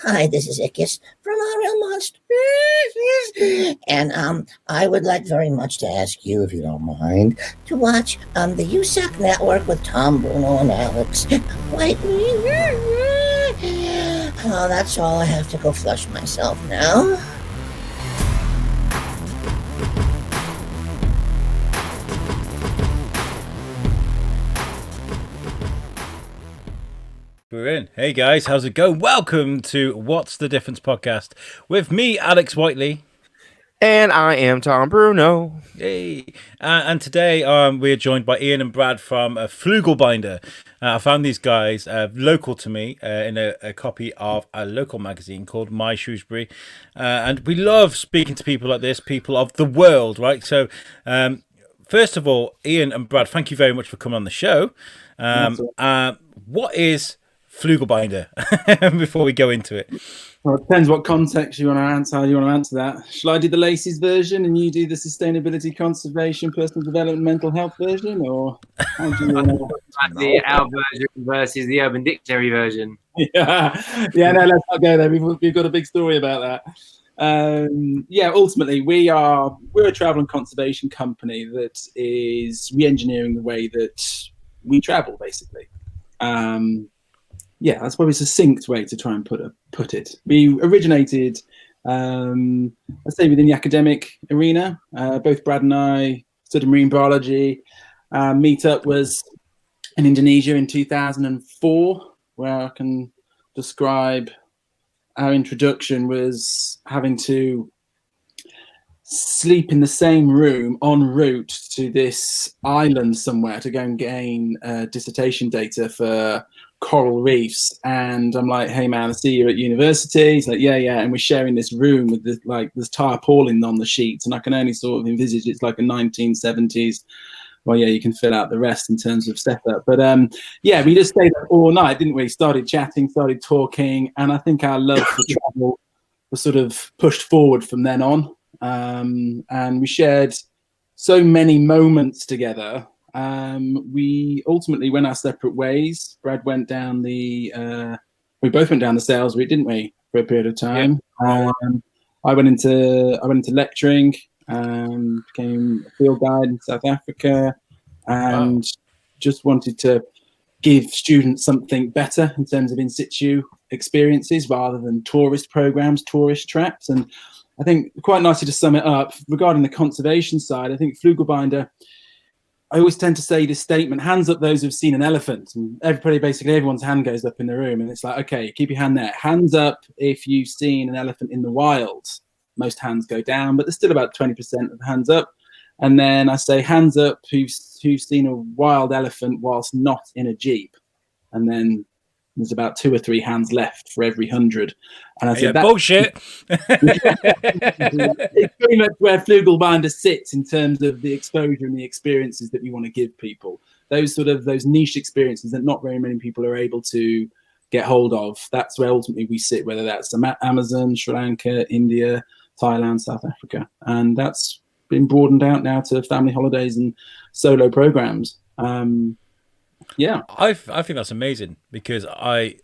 Hi, this is Ickis from Our Real Monsters. And I would like very much to ask you, if you don't mind, to watch the USUK network with Tom, Bruno, and Alex. Wait. Oh, that's all. I have to go flush myself now. We're in. Hey guys, how's it going? Welcome to What's the Difference podcast with me, Alex Whiteley. And I am Tom Bruno. Hey. And today we're joined by Ian and Brad from Flooglebinder. I found these guys local to me in a copy of a local magazine called My Shrewsbury. And we love speaking to people like this, people of the world, right? So first of all, Ian and Brad, thank you very much for coming on the show. What is Flooglebinder before we go into it? Well, it depends what context you want to answer. How you want to answer that? Shall I do the Lacey's version and you do the sustainability, conservation, personal development, mental health version, or how do you want to... the Our version versus the Urban Dictionary version? No, let's not go there. We've got a big story about that. Ultimately, we're a travel and conservation company that is re-engineering the way that we travel, basically. That's probably a succinct way to try and put it. We originated, let's say, within the academic arena. Both Brad and I studied marine biology. Meetup was in Indonesia in 2004, where I can describe our introduction was having to sleep in the same room en route to this island somewhere to go and gain dissertation data for coral reefs. And I'm like, hey man, I see you at university. He's like, yeah, and we're sharing this room with this tarpaulin on the sheets, and I can only sort of envisage it's like a 1970s. Well, yeah, you can fill out the rest in terms of setup, but we just stayed up all night, didn't we? Started chatting, started talking, and I think our love for travel was sort of pushed forward from then on. And we shared so many moments together. We ultimately went our separate ways. Brad went down we both went down the sales route, didn't we, for a period of time? Yeah. I went into lecturing, became a field guide in South Africa, and just wanted to give students something better in terms of in situ experiences rather than tourist programs, tourist traps. And I think quite nicely to sum it up, regarding the conservation side, I think Flooglebinder, I always tend to say this statement, hands up those who've seen an elephant. And everyone's hand goes up in the room, and it's like, okay, keep your hand there. Hands up if you've seen an elephant in the wild. Most hands go down, but there's still about 20% of the hands up. And then I say hands up who's seen a wild elephant whilst not in a Jeep. And then there's about 2 or 3 hands left for every 100. And I said, that's bullshit. It's pretty much where Flooglebinder sits in terms of the exposure and the experiences that we want to give people. Those niche experiences that not very many people are able to get hold of. That's where ultimately we sit, whether that's Amazon, Sri Lanka, India, Thailand, South Africa. And that's been broadened out now to family holidays and solo programs. I think that's amazing, because I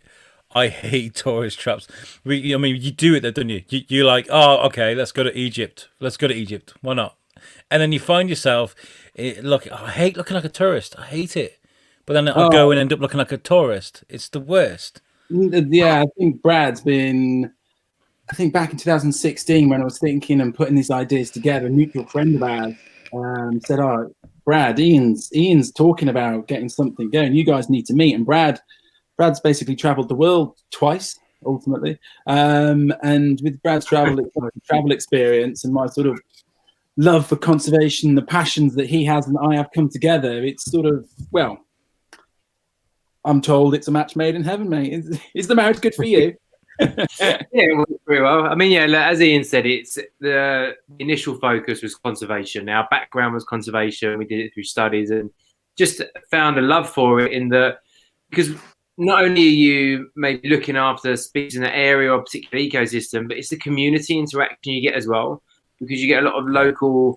hate tourist traps. You do it though, don't you? You're like, oh, okay, let's go to Egypt. Why not? And then you find yourself, I hate looking like a tourist. I hate it. But then I go and end up looking like a tourist. It's the worst. Yeah, I think Brad's been... I think back in 2016, when I was thinking and putting these ideas together, a mutual friend of ours said, oh, Brad, Ian's talking about getting something going. You guys need to meet. And Brad's basically traveled the world twice, ultimately. And with Brad's travel experience and my sort of love for conservation, the passions that he has and I have come together, it's sort of, well, I'm told it's a match made in heaven, mate. Is the marriage good for you? Very well. I mean, as Ian said, it's the initial focus was conservation. Our background was conservation. We did it through studies and just found a love for it because not only are you maybe looking after species in an area or a particular ecosystem, but it's the community interaction you get as well, because you get a lot of local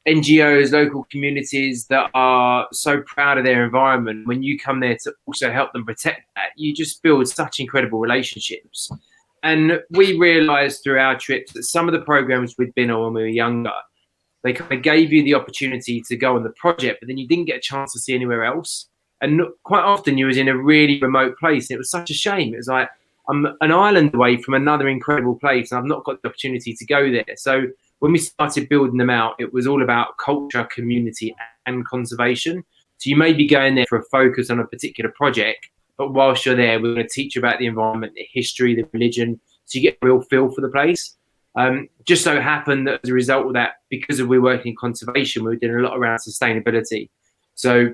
NGOs, local communities that are so proud of their environment. When you come there to also help them protect that, you just build such incredible relationships. And we realised through our trips that some of the programs we'd been on when we were younger, they kind of gave you the opportunity to go on the project, but then you didn't get a chance to see anywhere else. And quite often you was in a really remote place. And it was such a shame. It was like, I'm an island away from another incredible place and I've not got the opportunity to go there. So when we started building them out, it was all about culture, community and conservation. So you may be going there for a focus on a particular project, but whilst you're there, we're going to teach you about the environment, the history, the religion, so you get a real feel for the place. Just so happened that as a result of that, because we're working in conservation, we were doing a lot around sustainability. So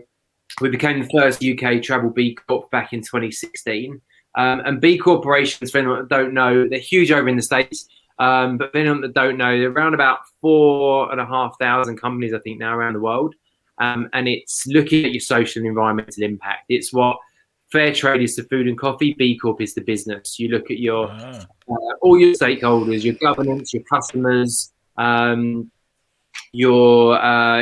we became the first UK travel B Corp back in 2016. And B corporations, for anyone that don't know, they're huge over in the States. But for anyone that don't know, they're around about 4,500 companies, I think, now around the world. And it's looking at your social and environmental impact. It's what fair trade is to food and coffee. B Corp is the business. You look at your all your stakeholders, your governance, your customers, your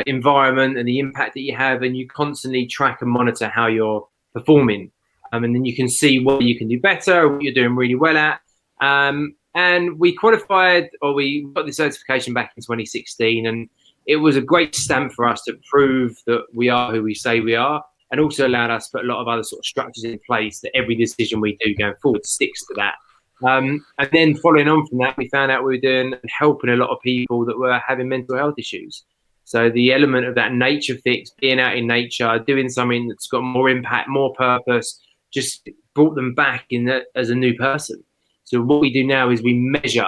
environment and the impact that you have, and you constantly track and monitor how you're performing. And then you can see what you can do better, what you're doing really well at. And we qualified, or we got the certification back in 2016, and it was a great stamp for us to prove that we are who we say we are, and also allowed us to put a lot of other sort of structures in place that every decision we do going forward sticks to that. And then following on from that, we found out we were doing and helping a lot of people that were having mental health issues. So the element of that nature fix, being out in nature, doing something that's got more impact, more purpose, just brought them back as a new person. So what we do now is we measure,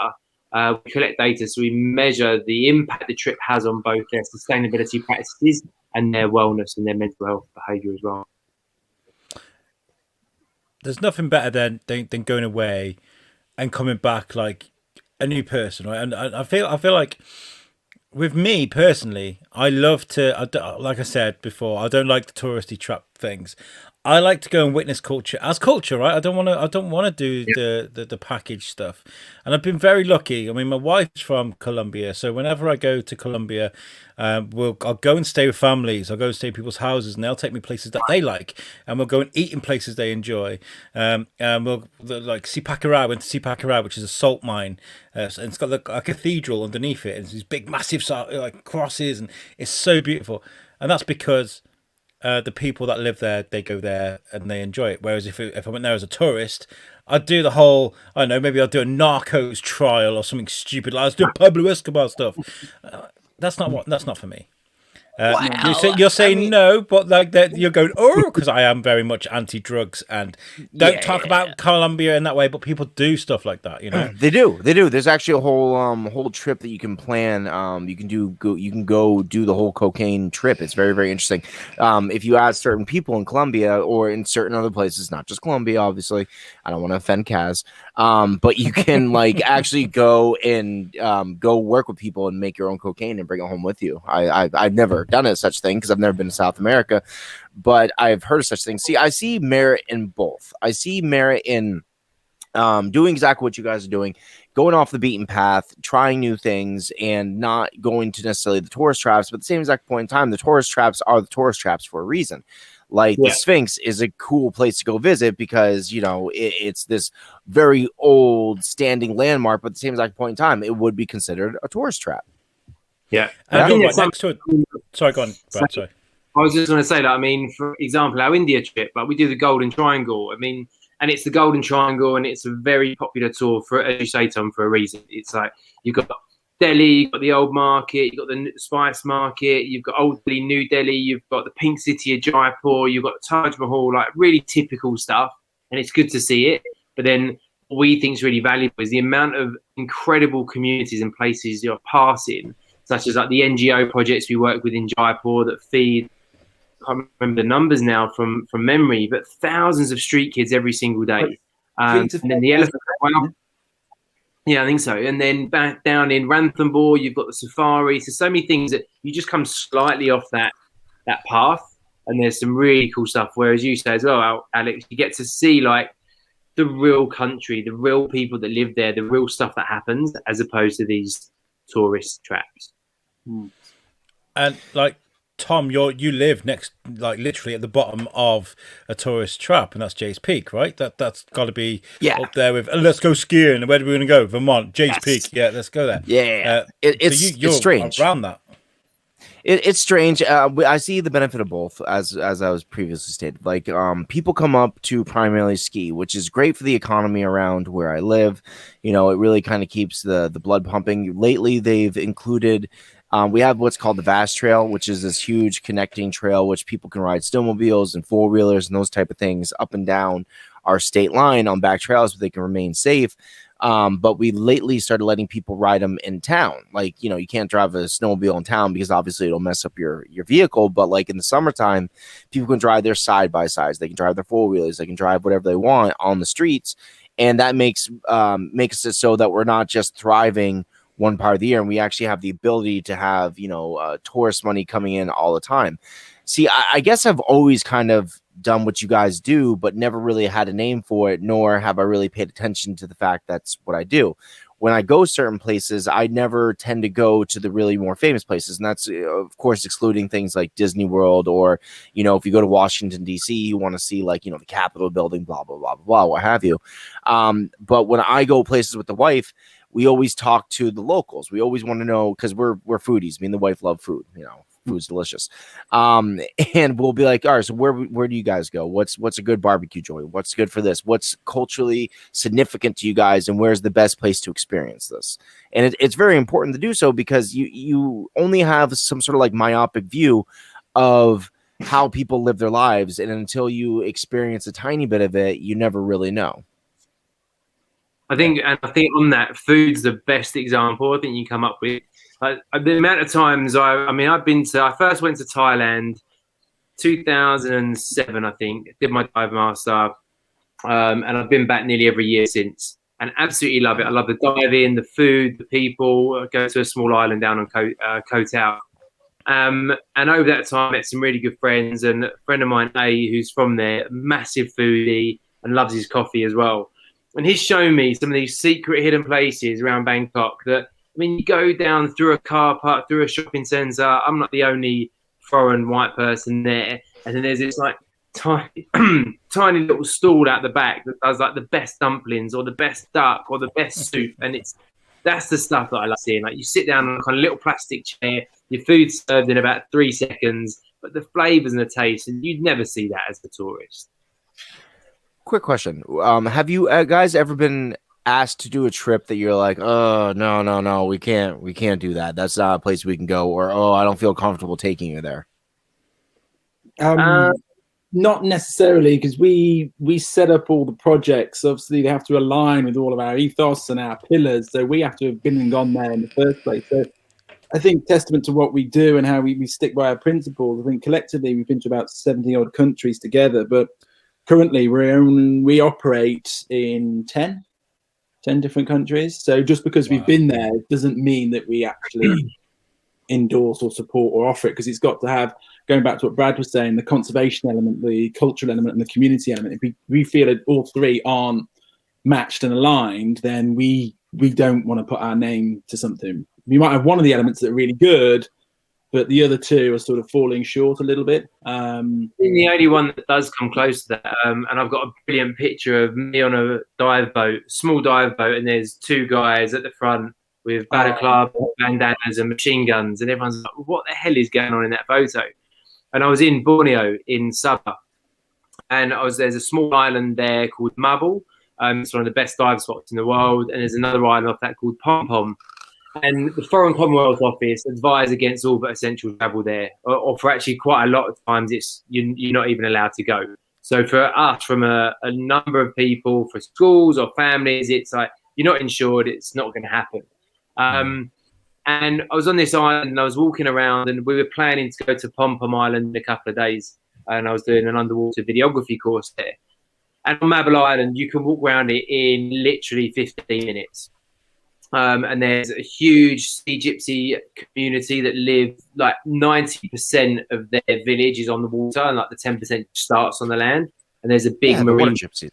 we collect data, so we measure the impact the trip has on both their sustainability practices and their wellness and their mental health behaviour as well. There's nothing better than going away and coming back like a new person, right? And I feel like with me personally, I love to, like I said before, I don't like the touristy trap things. I like to go and witness culture as culture, right? I don't want to do the package stuff. And I've been very lucky. I mean, my wife's from Colombia, so whenever I go to Colombia, I'll go and stay with families. I'll go and stay in people's houses, and they'll take me places that they like, and we'll go and eat in places they enjoy. And we'll like Zipaquirá, went to Zipaquirá, which is a salt mine, and it's got a cathedral underneath it, and these big, massive like crosses, and it's so beautiful. And that's because the people that live there, they go there and they enjoy it. Whereas if I went there as a tourist, I'd do the whole, I don't know, maybe I'll do a Narcos trial or something stupid. Like, let's do Pablo Escobar stuff. That's not for me. You're saying no, but like that you're going, oh, because I am very much anti-drugs and don't talk about Colombia in that way, but people do stuff like that, you know. They do. There's actually a whole trip that you can plan. You can go do the whole cocaine trip. It's very, very interesting. If you ask certain people in Colombia or in certain other places, not just Colombia, obviously, I don't want to offend Kaz, but you can like actually go and go work with people and make your own cocaine and bring it home with you. I've never done a such thing because I've never been to South America, but I've heard of such things. See, I see merit in both. I see merit in doing exactly what you guys are doing, going off the beaten path, trying new things, and not going to necessarily the tourist traps. But at the same exact point in time, the tourist traps are the tourist traps for a reason. Like the Sphinx is a cool place to go visit because, you know, it's this very old standing landmark, but at the same exact point in time, it would be considered a tourist trap. Yeah. Next to it. Sorry, go on, Brad, sorry. I was just going to say that, I mean, for example, our India trip, like we do the Golden Triangle. I mean, and it's the Golden Triangle, and it's a very popular tour for, as you say, Tom, for a reason. It's like you've got Delhi, you've got the Old Market, you've got the Spice Market, you've got Old Delhi, New Delhi, you've got the Pink City of Jaipur, you've got Taj Mahal, like really typical stuff, and it's good to see it. But then what we think is really valuable is the amount of incredible communities and places you're passing, such as like the NGO projects we work with in Jaipur that feed, I can't remember the numbers now from memory, but thousands of street kids every single day. And then the elephant, yeah, I think so. And then back down in Ranthambore, you've got the safari. So many things that you just come slightly off that path, and there's some really cool stuff. Whereas you say as well, Alex, you get to see like the real country, the real people that live there, the real stuff that happens, as opposed to these tourist traps. And like Tom, you live next, like literally at the bottom of a tourist trap, and that's Jay's Peak, right? That's got to be up there with. Let's go skiing. Where are we going to go? Vermont, Jay's Peak. Yeah, let's go there. Yeah, You're it's strange. around that. It's strange. I see the benefit of both, as I was previously stated. Like, people come up to primarily ski, which is great for the economy around where I live. You know, it really kind of keeps the blood pumping. Lately, they've included. We have what's called the Vast Trail, which is this huge connecting trail, which people can ride snowmobiles and four-wheelers and those type of things up and down our state line on back trails so they can remain safe. But we lately started letting people ride them in town. Like, you know, you can't drive a snowmobile in town because obviously it'll mess up your vehicle. But like in the summertime, people can drive their side by sides. They can drive their four-wheelers. They can drive whatever they want on the streets. And that makes it so that we're not just thriving one part of the year, and we actually have the ability to have, you know, tourist money coming in all the time. See, I guess I've always kind of done what you guys do, but never really had a name for it, nor have I really paid attention to the fact that's what I do. When I go certain places, I never tend to go to the really more famous places. And that's, of course, excluding things like Disney World, or, you know, if you go to Washington, D.C., you want to see, like, you know, the Capitol building, blah, blah, blah, blah, what have you. But when I go places with the wife, we always talk to the locals. We always want to know, because we're foodies. Me and the wife love food. You know, food's delicious. And we'll be like, all right, so where do you guys go? What's a good barbecue joint? What's good for this? What's culturally significant to you guys? And where's the best place to experience this? And it's very important to do so, because you only have some sort of like myopic view of how people live their lives. And until you experience a tiny bit of it, you never really know. I think on that, food's the best example I think you come up with. The amount of times I first went to Thailand 2007, I think, did my dive master, and I've been back nearly every year since, and absolutely love it. I love the diving, the food, the people. I go to a small island down on Koh Tao. And over that time, I met some really good friends, and a friend of mine, A, who's from there, massive foodie and loves his coffee as well. And he's shown me some of these secret hidden places around Bangkok that, I mean, you go down through a car park, through a shopping centre. I'm not the only foreign white person there. And then there's this like tiny, tiny little stall out the back that does like the best dumplings or the best duck or the best soup. And that's the stuff that I love seeing. Like, you sit down on a kind of little plastic chair, your food's served in about 3 seconds, but the flavours and the taste, and you'd never see that as a tourist. Quick question. Have you guys ever been asked to do a trip that you're like, oh, no, we can't do that. That's not a place we can go. Or, oh, I don't feel comfortable taking you there. Not necessarily, because we set up all the projects. Obviously, they have to align with all of our ethos and our pillars. So we have to have been and gone there in the first place. So I think testament to what we do and how we stick by our principles. I think collectively we've been to about 70 odd countries together, but currently we operate in 10 different countries. So just because we've been there doesn't mean that we actually endorse or support or offer it, because it's got to have, going back to what Brad was saying, the conservation element, the cultural element, and the community element. If we feel that all three aren't matched and aligned, then we don't want to put our name to something. We might have one of the elements that are really good, but the other two are sort of falling short a little bit. The only one that does come close to that, and I've got a brilliant picture of me on a dive boat, small dive boat, and there's 2 guys at the front with balaclava, bandanas, and machine guns, and everyone's like, "What the hell is going on in that photo?" And I was in Borneo in Sabah, and there's a small island there called Mabul. It's one of the best dive spots in the world, and there's another island off that called Pom Pom. And the Foreign Commonwealth Office advise against all but essential travel there, or for actually quite a lot of times you're not even allowed to go. So for us, from a number of people, for schools or families, it's like, you're not insured, it's not going to happen. And I was on this island and I was walking around, and we were planning to go to Pom Pom Island in a couple of days, and I was doing an underwater videography course there. And on Mabel Island, you can walk around it in literally 15 minutes. And there's a huge sea gypsy community that live, like 90% of their village is on the water, and like the 10% starts on the land. And there's a big marine gypsies.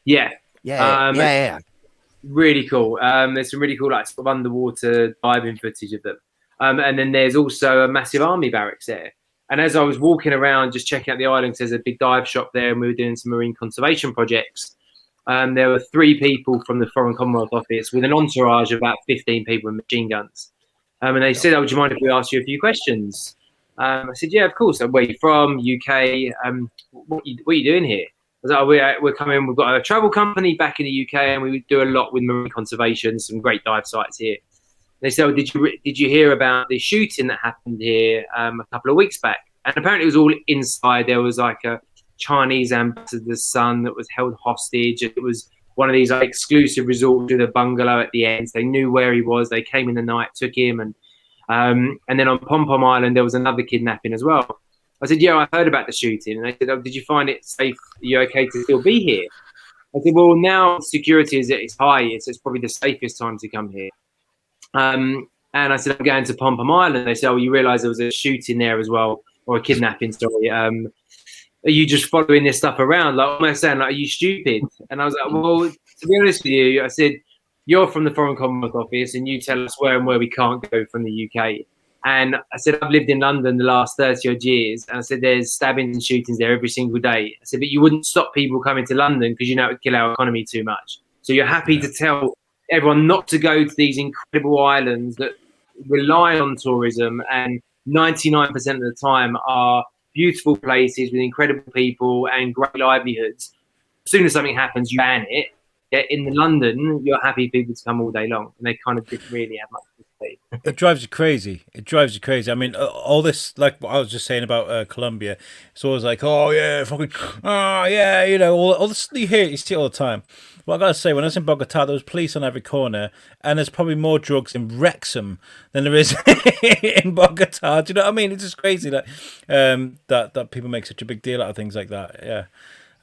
Yeah. Really cool. There's some really cool like sort of underwater diving footage of them. And then there's also a massive army barracks there. And as I was walking around, just checking out the islands, there's a big dive shop there, and we were doing some marine conservation projects. There were 3 people from the Foreign Commonwealth Office with an entourage of about 15 people with machine guns. And they said, would you mind if we asked you a few questions? I said, yeah, of course. Where are you from? UK. What are you doing here? I was like, we're coming. We've got a travel company back in the UK, and we do a lot with marine conservation, some great dive sites here. They said, oh, did you hear about the shooting that happened here a couple of weeks back? And apparently it was all inside. There was like a Chinese ambassador's son that was held hostage. It was one of these like exclusive resorts with a bungalow at the end. So they knew where he was. They came in the night, took him, and then on Pom Pom Island there was another kidnapping as well. I said, yeah, I heard about the shooting. And they said, oh, did you find it safe? Are you okay to still be here? I said, well, now security is at its highest. It's probably the safest time to come here. And I said, I'm going to Pom Pom Island. They said, oh, you realise there was a shooting there as well, or a kidnapping, sorry. Are you just following this stuff around? Like, almost saying, like, are you stupid? And I was like, well, to be honest with you, I said, you're from the Foreign Commonwealth Office, and you tell us where and where we can't go from the UK. And I said, I've lived in London the last 30 odd years. And I said, there's stabbings and shootings there every single day. I said, but you wouldn't stop people coming to London because you know it would kill our economy too much. So you're happy to tell everyone not to go to these incredible islands that rely on tourism and 99% of the time are beautiful places with incredible people and great livelihoods. As soon as something happens, you ban it. Yet in London, you're happy people to come all day long, and they kind of didn't really have much to say. It drives you crazy. It drives you crazy. I mean, all this, like what I was just saying about Colombia, it's always like, oh yeah, fucking, oh yeah, you know, all this you hear, you see it all the time. Well, I gotta say, when I was in Bogota, there was police on every corner, and there's probably more drugs in Wrexham than there is in Bogota. Do you know what I mean? It's just crazy that that people make such a big deal out of things like that. Yeah.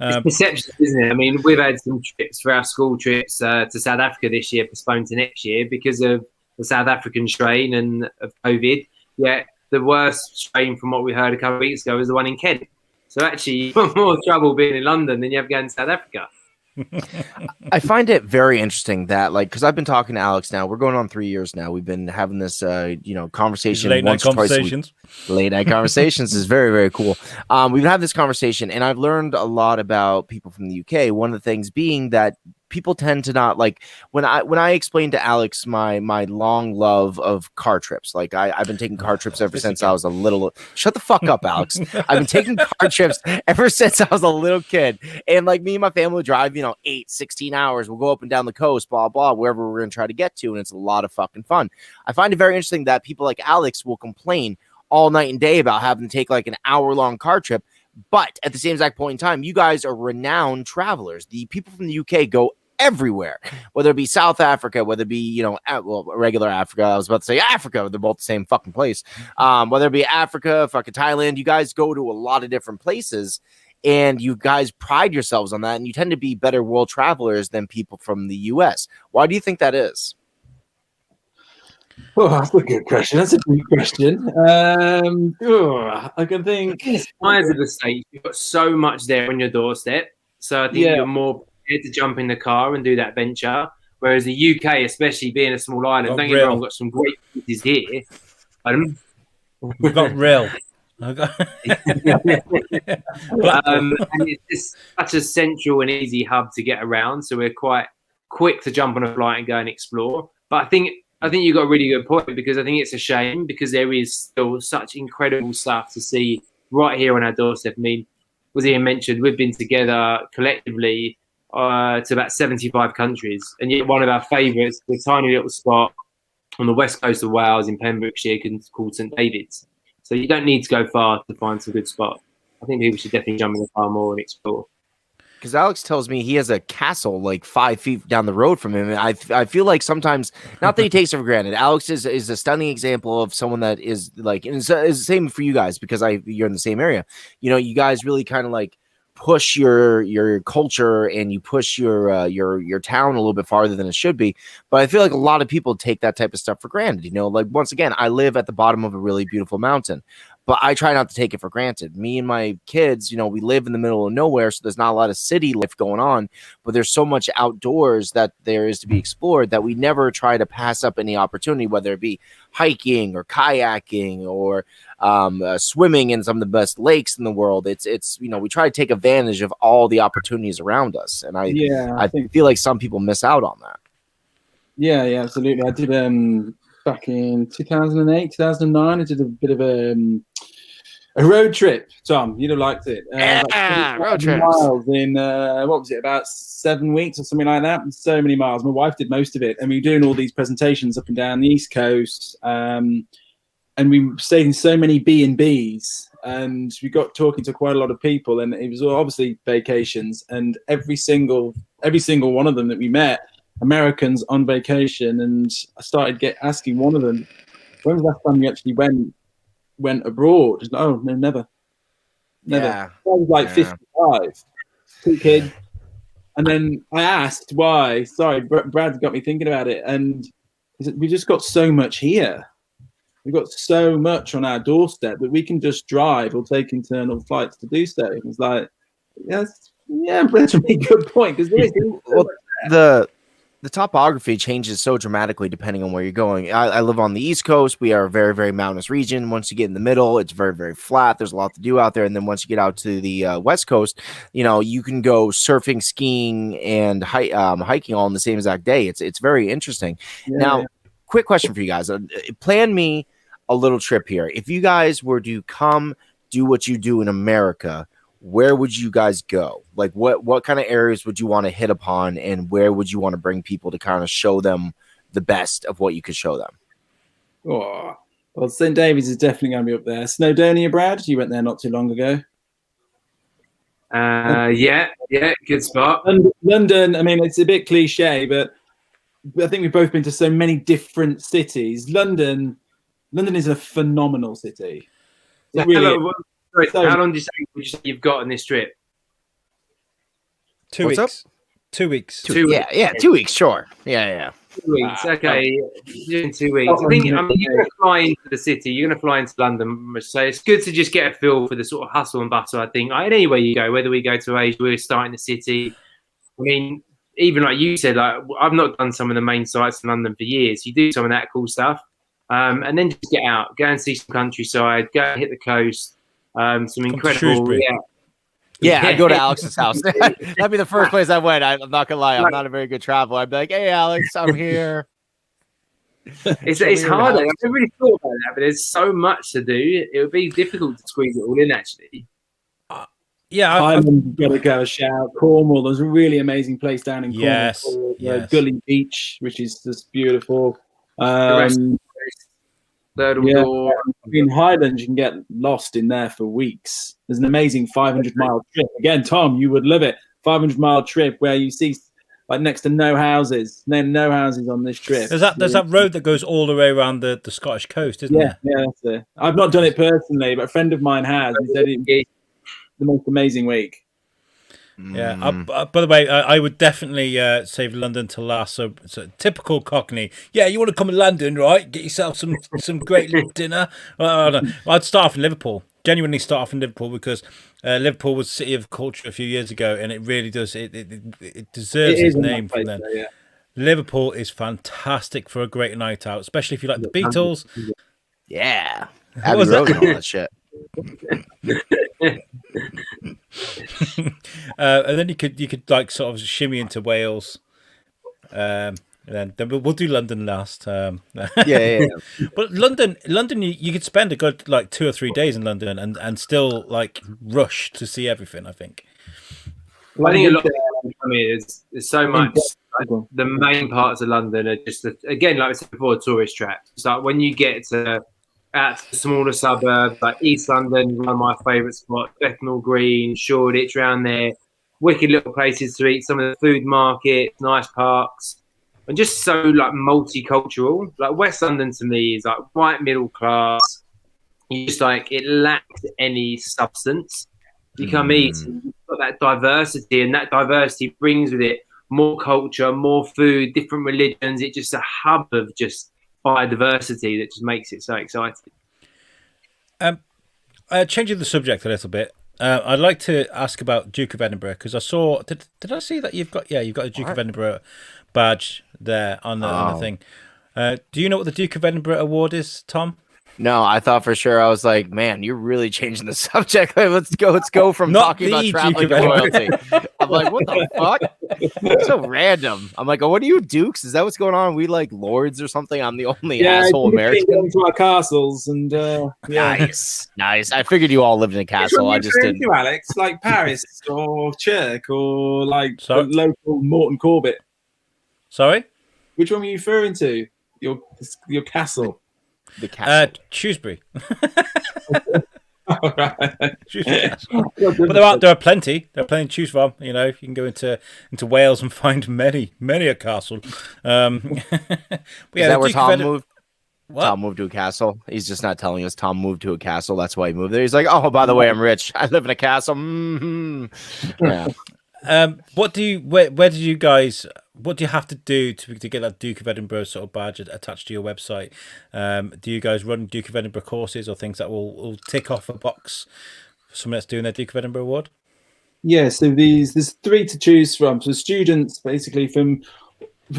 It's perception, isn't it? I mean, we've had some trips for our school trips to South Africa this year, postponed to next year because of the South African strain and of COVID. Yeah, the worst strain from what we heard a couple of weeks ago was the one in Kent. So actually, you've got more trouble being in London than you have going to South Africa. I find it very interesting that, like, because I've been talking to Alex now. We're going on 3 years now. We've been having this, conversation. Late night conversations. Late night conversations is very, very cool. We've had this conversation, and I've learned a lot about people from the UK. One of the things being that people tend to not like when I explained to Alex my long love of car trips. Like I've been taking car trips ever since I was a little. Shut the fuck up, Alex. I've been taking car trips ever since I was a little kid, and like me and my family would drive 16 hours. We'll go up and down the coast, blah blah, wherever we're gonna try to get to, and it's a lot of fucking fun. I find it very interesting that people like Alex will complain all night and day about having to take like an hour-long car trip. But at the same exact point in time, you guys are renowned travelers. The people from the UK go everywhere, whether it be South Africa, whether it be, regular Africa. I was about to say Africa. They're both the same fucking place. Whether it be Africa, fucking Thailand, you guys go to a lot of different places, and you guys pride yourselves on that, and you tend to be better world travelers than people from the US. Why do you think that is? Oh, that's a good question. That's a good question. I can think. The size of the state, you've got so much there on your doorstep. So I think you're more prepared to jump in the car and do that venture. Whereas the UK, especially being a small island, don't get me wrong, got some great places here. We've got real. And it's just such a central and easy hub to get around. So we're quite quick to jump on a flight and go and explore. But I think you've got a really good point, because I think it's a shame because there is still such incredible stuff to see right here on our doorstep. I mean, as Ian mentioned, we've been together collectively to about 75 countries. And yet one of our favourites, the tiny little spot on the west coast of Wales in Pembrokeshire called St David's. So you don't need to go far to find some good spots. I think people should definitely jump in the car more and explore. Because Alex tells me he has a castle like 5 feet down the road from him. And I feel like sometimes, not that he takes it for granted, Alex is a stunning example of someone that is like, and it's the same for you guys because you're in the same area. You guys really kind of like push your culture and you push your town a little bit farther than it should be. But I feel like a lot of people take that type of stuff for granted. Like, once again, I live at the bottom of a really beautiful mountain. but I try not to take it for granted. Me and my kids, we live in the middle of nowhere, so there's not a lot of city life going on, but there's so much outdoors that there is to be explored that we never try to pass up any opportunity, whether it be hiking or kayaking or swimming in some of the best lakes in the world. It's we try to take advantage of all the opportunities around us, and I feel like some people miss out on that. Yeah, absolutely. I did back in 2008, 2009. I did a bit of a road trip. Tom, you'd have liked it. Road trips. Miles in what was it, about 7 weeks or something like that? So many miles. My wife did most of it, and we were doing all these presentations up and down the East Coast. And we stayed in so many B&Bs, and we got talking to quite a lot of people, and it was obviously vacations, and every single one of them that we met, Americans on vacation. And I started asking one of them, when was the last time you actually went abroad? Like, oh no, never. Yeah. I was like 55, 2 kids. And then I asked why. Sorry, Brad got me thinking about it, and he said, we just got so much here. We've got so much on our doorstep that we can just drive or take internal flights to do so. It was like, that's a really good point, because the topography changes so dramatically depending on where you're going. I live on the East Coast. We are a very, very mountainous region. Once you get in the middle, it's very, very flat. There's a lot to do out there. And then once you get out to the West Coast, you can go surfing, skiing, and hiking all in the same exact day. It's very interesting. Now, quick question for you guys. Plan me a little trip here. If you guys were to come do what you do in America, where would you guys go? Like what kind of areas would you want to hit upon, and where would you want to bring people to kind of show them the best of what you could show them? Oh, well, St. David's is definitely going to be up there. Snowdonia, Brad, you went there not too long ago. Yeah, good spot. London, I mean, it's a bit cliche, but I think we've both been to so many different cities. London is a phenomenal city. How long would you say you've got on this trip? 2 weeks. 2 weeks. 2 weeks. Yeah, 2 weeks, sure. Yeah. 2 weeks, okay. In 2 weeks. I mean, you're going to fly into the city. You're going to fly into London. So it's good to just get a feel for the sort of hustle and bustle, I think. Anywhere you go, whether we go to Asia, we're starting the city. I mean, even like you said, like I've not done some of the main sites in London for years. You do some of that cool stuff. And then just get out, go and see some countryside, go and hit the coast. Some incredible, I'd go to Alex's house. That'd be the first place I went. I'm not gonna lie, I'm not a very good traveler. I'd be like, "Hey, Alex, I'm here." It's hard. I've never really thought about that, but there's so much to do. It would be difficult to squeeze it all in, actually. I've got to go a shout. Cornwall, there's a really amazing place down in Cornwall called Gully Beach, which is just beautiful. In Highlands, you can get lost in there for weeks. There's an amazing 500-mile trip. Again, Tom, you would love it. 500-mile trip where you see like next to no houses on this trip. There's that road that goes all the way around the Scottish coast, isn't there? Yeah, that's it. I've not done it personally, but a friend of mine has. He said it's the most amazing week. Yeah. By the way, I would definitely save London to last. So typical Cockney. Yeah, you want to come to London, right? Get yourself some great dinner. I'd start off in Liverpool. Genuinely start off in Liverpool, because Liverpool was City of Culture a few years ago, and it really does. It deserves its name from then. Yeah. Liverpool is fantastic for a great night out, especially if you like the Beatles. Yeah, Abbey Road and all that shit. And then you could like sort of shimmy into Wales, and then we'll do London last. Yeah. But London, you could spend a good like 2 or 3 days in London and still like rush to see everything, I think. I think a lot of there's so much. Like, the main parts of London are just again, like I said before, tourist traps. It's like when you get to out to the smaller suburbs like East London, one of my favourite spots, Bethnal Green, Shoreditch, around there, wicked little places to eat. Some of the food markets, nice parks, and just so like multicultural. Like West London to me is like white middle class. You just like it lacks any substance. You come eat, you've got that diversity, and that diversity brings with it more culture, more food, different religions. It's just a hub of just biodiversity that just makes it so exciting. changing the subject a little bit. I'd like to ask about Duke of Edinburgh because I saw. Did I see that you've got a Duke of Edinburgh badge there on the thing? Do you know what the Duke of Edinburgh award is, Tom? No, I thought for sure. I was like, man, you're really changing the subject. Like, let's go from Not talking about the traveling Duke to of royalty. I'm like, what the fuck? So random. I'm like, oh, what are you dukes? Is that what's going on? We like lords or something? I'm the only asshole American. To our castles and Nice. I figured you all lived in a castle. I just didn't. To Alex, like Paris or Chirk or like Sorry? the local Morton Corbett. Sorry, Which one were you referring to? Your castle. The castle. Shrewsbury. All right. Shrewsbury Castle. But there are plenty. There are plenty to choose from. You know, you can go into Wales and find many a castle. But Is that where Tom moved? What? Tom moved to a castle. He's just not telling us Tom moved to a castle. That's why he moved there. He's like, oh, by the way, I'm rich. I live in a castle. Mm-hmm. Yeah. What do you have to do to get that Duke of Edinburgh sort of badge attached to your website? Do you guys run Duke of Edinburgh courses or things that will tick off a box for someone that's doing their Duke of Edinburgh award? Yeah, so there's 3 to choose from. So students basically from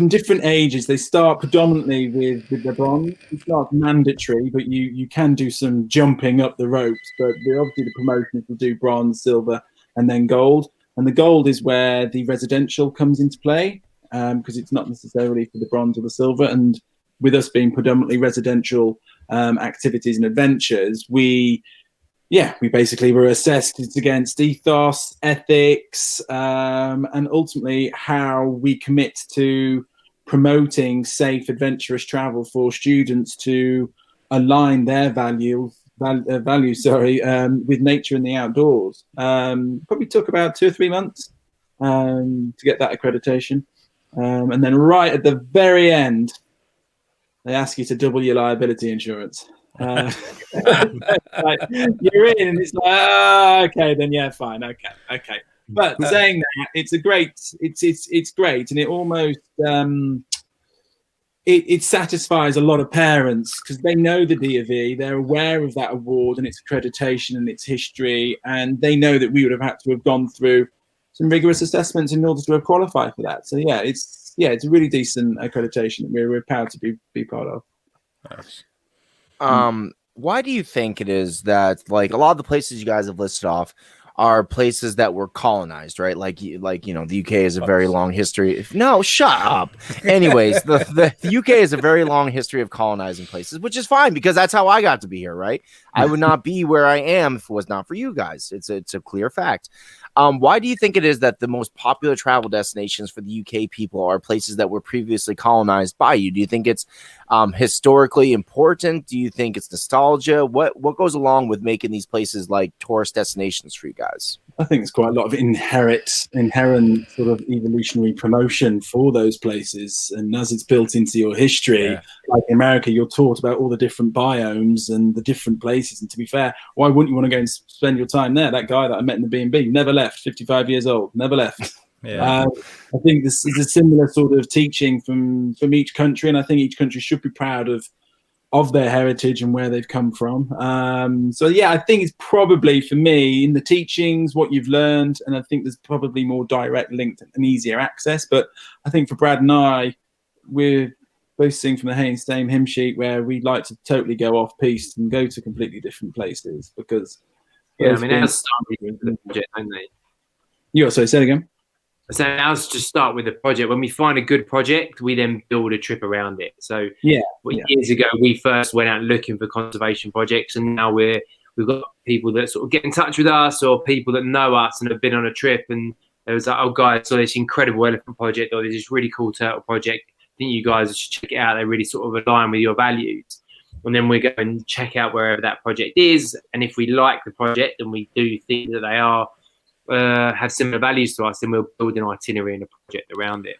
different ages, they start predominantly with the bronze. It's not mandatory, but you can do some jumping up the ropes. But obviously the promotion is to do bronze, silver, and then gold. And the gold is where the residential comes into play, because it's not necessarily for the bronze or the silver. And with us being predominantly residential activities and adventures, we basically were assessed against ethos, ethics, and ultimately how we commit to promoting safe, adventurous travel for students to align their values, with nature and the outdoors. Probably took about 2 or 3 months to get that accreditation. And then right at the very end, they ask you to double your liability insurance. Like, you're in and it's like, okay, then yeah, fine, okay. But saying that, it's great, and it almost it satisfies a lot of parents because they know the DofE, they're aware of that award and its accreditation and its history, and they know that we would have had to have gone through some rigorous assessments in order to have qualified for that. So it's a really decent accreditation that we're proud to be part of. Nice. Why do you think it is that like a lot of the places you guys have listed off are places that were colonized, right? Like the UK has a very long history. No, shut up. Anyways, the UK has a very long history of colonizing places, which is fine because that's how I got to be here, right? I would not be where I am if it was not for you guys. It's a clear fact. Why do you think it is that the most popular travel destinations for the UK people are places that were previously colonized by you? Do you think it's historically important? Do you think it's nostalgia? What goes along with making these places like tourist destinations for you guys? I think there's quite a lot of inherent sort of evolutionary promotion for those places, and as it's built into your history, like in America, you're taught about all the different biomes and the different places. And to be fair, why wouldn't you want to go and spend your time there? That guy that I met in the B&B never left. 55 years old, never left. I think this is a similar sort of teaching from each country, and I think each country should be proud of their heritage and where they've come from. I think it's probably, for me, in the teachings, what you've learned, and I think there's probably more direct link and easier access. But I think for Brad and I, we're both sing from the same hymn sheet where we'd like to totally go off piste and go to completely different places because... Yeah, I mean, ours start with the project, don't they? Sorry, say it again. So ours just start with the project. When we find a good project, we then build a trip around it. So years ago, we first went out looking for conservation projects, and now we've got people that sort of get in touch with us or people that know us and have been on a trip. And there was like, oh, guys, so this incredible elephant project or this really cool turtle project. I think you guys should check it out. They really sort of align with your values. And then we go and check out wherever that project is. And if we like the project and we do think that they are have similar values to us, then we'll build an itinerary and a project around it.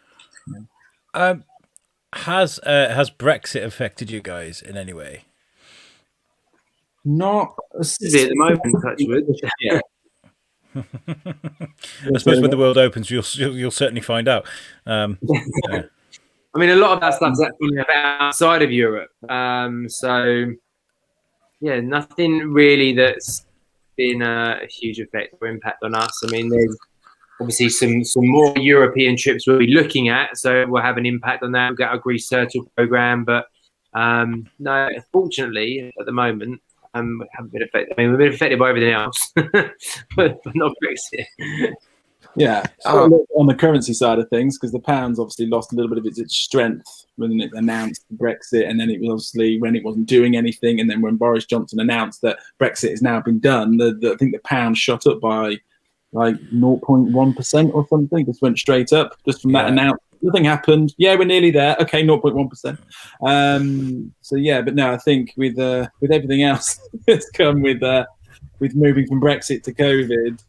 Has Brexit affected you guys in any way? Not at the moment, touch wood. Yeah. I suppose when the world opens, you'll certainly find out. I mean, a lot of that stuff's actually outside of Europe. So, yeah, nothing really that's been a huge effect or impact on us. I mean, there's obviously some more European trips we'll be looking at, so we'll have an impact on that. We've got our Greece Circle program, but no, fortunately, at the moment, we haven't been affected. I mean, we've been affected by everything else, but not Brexit. Yeah, on the currency side of things, because the pound's obviously lost a little bit of its strength when it announced Brexit, and then it was obviously when it wasn't doing anything, and then when Boris Johnson announced that Brexit has now been done, I think the pound shot up by like 0.1% or something, just went straight up just from that announcement. Nothing happened. Yeah, we're nearly there. Okay, 0.1%. So yeah, but no, I think with everything else that's come with moving from Brexit to COVID,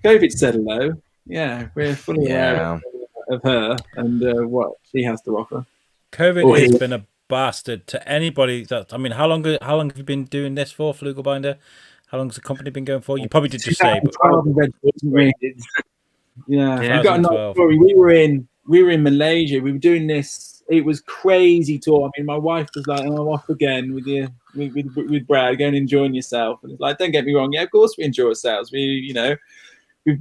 COVID said hello. Yeah, we're fully aware of her and what she has to offer. COVID has been a bastard to anybody. I mean, how long have you been doing this for, Flooglebinder? How long has the company been going for? You probably did just say, but yeah, I've got another story. We were in Malaysia. We were doing this. It was crazy tour. I mean, my wife was like, "Oh, off again with you, with Brad, going and enjoying yourself." And it's like, don't get me wrong. Yeah, of course we enjoy ourselves. We've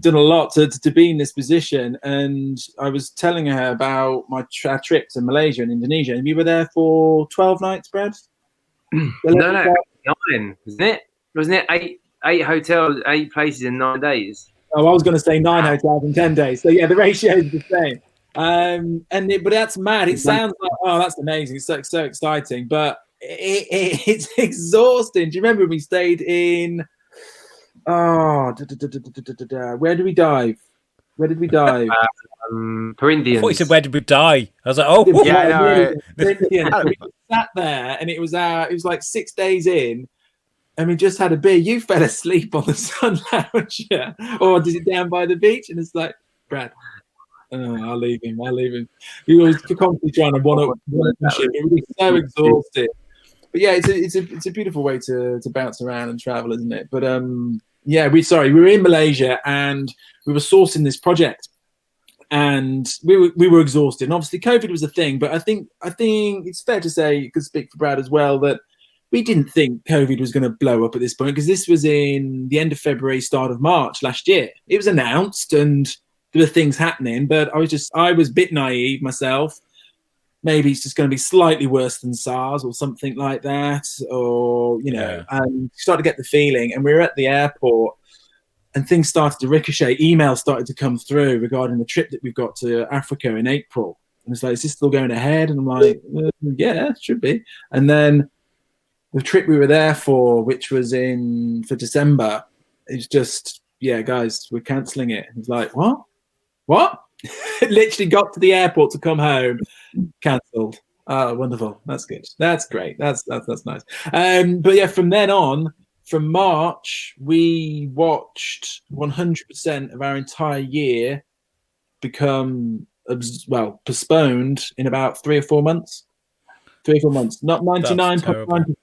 done a lot to be in this position. And I was telling her about our trips in Malaysia and Indonesia. And we were there for 12 nights, Brad. No, 9, wasn't it? Wasn't it 8 hotels, 8 places in 9 days? Oh, I was going to say 9 hotels in 10 days. So yeah, the ratio is the same. But that's mad. It sounds like, oh, that's amazing. It's so exciting, but it's exhausting. Do you remember we stayed in? Where did we dive? Peru and I India. thought you said, where did we die? I was like, oh, yeah, we sat there, and it was like 6 days in. And we just had a beer. You fell asleep on the sun lounge, or did it down by the beach? And it's like, Brad, I'll leave him. He was constantly trying to one-upmanship. It was so exhausted. But yeah, it's a beautiful way to bounce around and travel, isn't it? But we were in Malaysia and we were sourcing this project, and we were exhausted. And obviously, COVID was a thing. But I think it's fair to say, you could speak for Brad as well, that we didn't think COVID was going to blow up at this point, because this was in the end of February, start of March last year. It was announced and there were things happening, but I was a bit naive myself. Maybe it's just going to be slightly worse than SARS or something like that, or, and started to get the feeling. And we were at the airport and things started to ricochet. Emails started to come through regarding the trip that we've got to Africa in April. And it's like, is this still going ahead? And I'm like, yeah, it should be. And then the trip we were there for, which was for December, it's just, yeah, guys, we're cancelling it. It's like, what? Literally got to the airport to come home, cancelled. Oh, wonderful. That's good. That's great. That's nice. But yeah, from then on, from March, we watched 100% of our entire year become, postponed in about 3 or 4 months. 3 or 4 months, not 99.9%,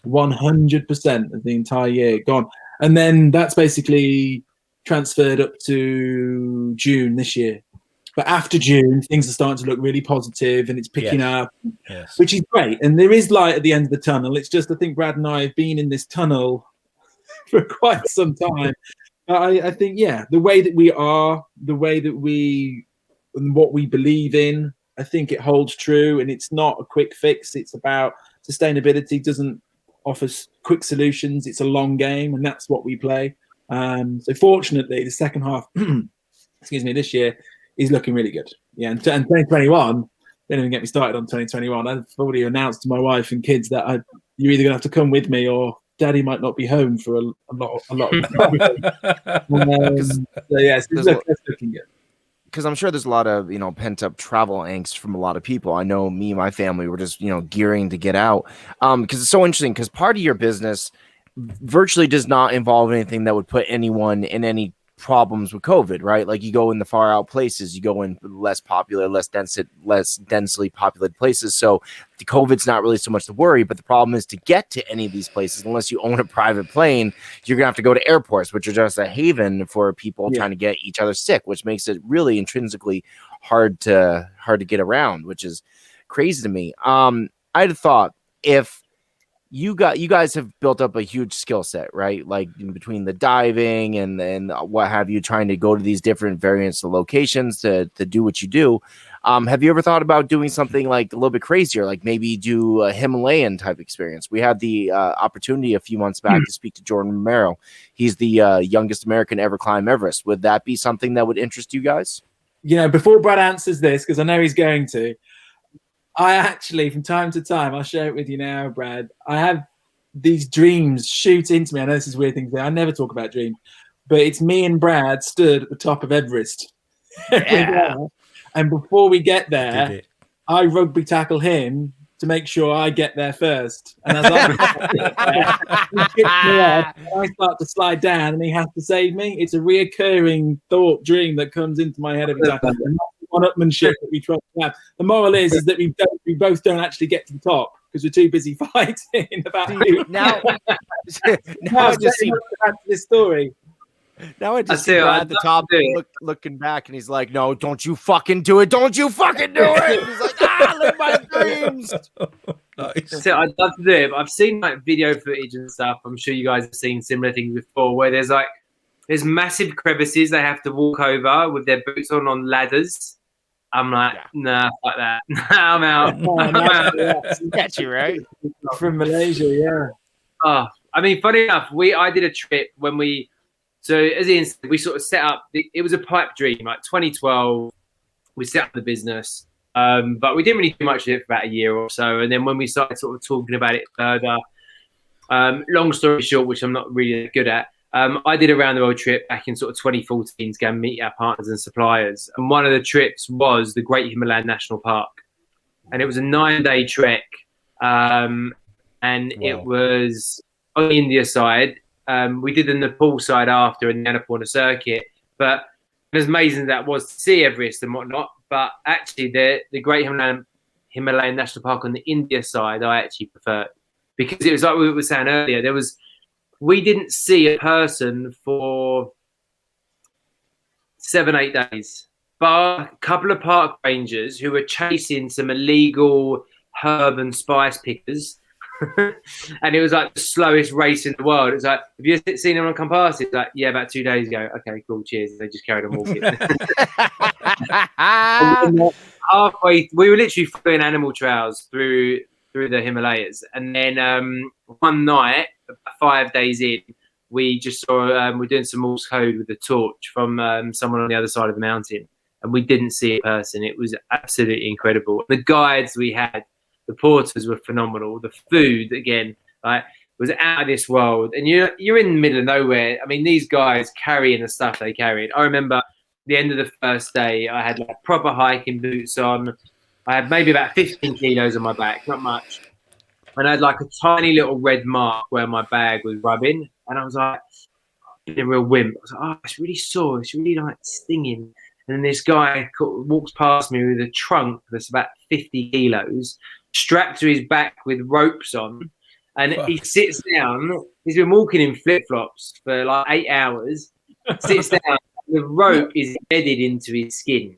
100% of the entire year gone. And then that's basically transferred up to June this year. But after June, things are starting to look really positive and it's picking up, which is great. And there is light at the end of the tunnel. It's just, I think Brad and I have been in this tunnel for quite some time. I think, the way that we are, the way that and what we believe in, I think it holds true, and it's not a quick fix. It's about sustainability. Doesn't offer quick solutions. It's a long game, and that's what we play. So fortunately, the second half, this year is looking really good. Yeah, and 2021. Don't even get me started on 2021. I've already announced to my wife and kids that you're either gonna have to come with me, or Daddy might not be home for a lot of time. It's looking good. Because I'm sure there's a lot of, pent up travel angst from a lot of people. I know me and my family were just, gearing to get out. Because it's so interesting, because part of your business virtually does not involve anything that would put anyone in any problems with COVID, right? Like, you go in the far out places, you go in less densely populated places. So the COVID's not really so much the worry, but the problem is to get to any of these places, unless you own a private plane, you're gonna have to go to airports, which are just a haven for people trying to get each other sick, which makes it really intrinsically hard to get around, which is crazy to me. I'd have thought if you guys have built up a huge skill set, right? Like in between the diving and what have you, trying to go to these different variants of locations to do what you do. Have you ever thought about doing something like a little bit crazier, like maybe do a Himalayan type experience? We had the opportunity a few months back to speak to Jordan Romero. He's the youngest American ever climb Everest. Would that be something that would interest you guys? You know, before Brad answers this, because I know he's going to, I actually, from time to time, I'll share it with you now, Brad. I have these dreams shoot into me. I know this is a weird thing to say. I never talk about dreams, but it's me and Brad stood at the top of Everest. Yeah. And before we get there, I rugby tackle him to make sure I get there first. And as I start to slide down and he has to save me. It's a reoccurring dream that comes into my head every time. On upmanship that we try to have. The moral is that we both don't actually get to the top because we're too busy fighting about now I just see this story. Now I just see Brad at the top looking back, and he's like, "No, don't you fucking do it! Don't you fucking do it!" He's like, live my dreams. Nice. So I'd love to do it, but I've seen like video footage and stuff. I'm sure you guys have seen similar things before, where there's massive crevices they have to walk over with their boots on ladders. I'm like, nah, fuck that. I'm out. Got you right from Malaysia, yeah. Oh, I mean, funny enough, I did a trip when so as Ian said, we sort of set up. It was a pipe dream, like 2012. We set up the business, but we didn't really do much of it for about a year or so. And then when we started sort of talking about it further, long story short, which I'm not really good at. I did a round the world trip back in sort of 2014 to go and meet our partners and suppliers. And one of the trips was the Great Himalayan National Park. And it was a 9-day trek. It was on the India side. We did the Nepal side after and the Annapurna circuit. But as amazing as that was to see Everest and whatnot, but actually the Great Himalayan National Park on the India side, I actually preferred. Because it was like we were saying earlier, we didn't see a person for 7-8 days, but a couple of park rangers who were chasing some illegal herb and spice pickers. And it was like the slowest race in the world. It's like, have you seen anyone come past? It's like, yeah, about 2 days ago. Okay, cool, cheers. They just carried on walking. Halfway, we were literally following animal trails through the Himalayas. And then one night, 5 days in, we just saw we're doing some Morse code with a torch from someone on the other side of the mountain, and we didn't see a person. It was absolutely incredible. The guides we had, the porters were phenomenal. The food, again, was out of this world. And you're in the middle of nowhere. I mean, these guys carrying the stuff they carried. I remember the end of the first day, I had like proper hiking boots on. I had maybe about 15 kilos on my back, not much. And I had like a tiny little red mark where my bag was rubbing. And I was like, in a real wimp. I was like, oh, it's really sore. It's really like stinging. And then this guy walks past me with a trunk that's about 50 kilos, strapped to his back with ropes on. And he sits down. He's been walking in flip-flops for like 8 hours. Sits down. The rope is embedded into his skin.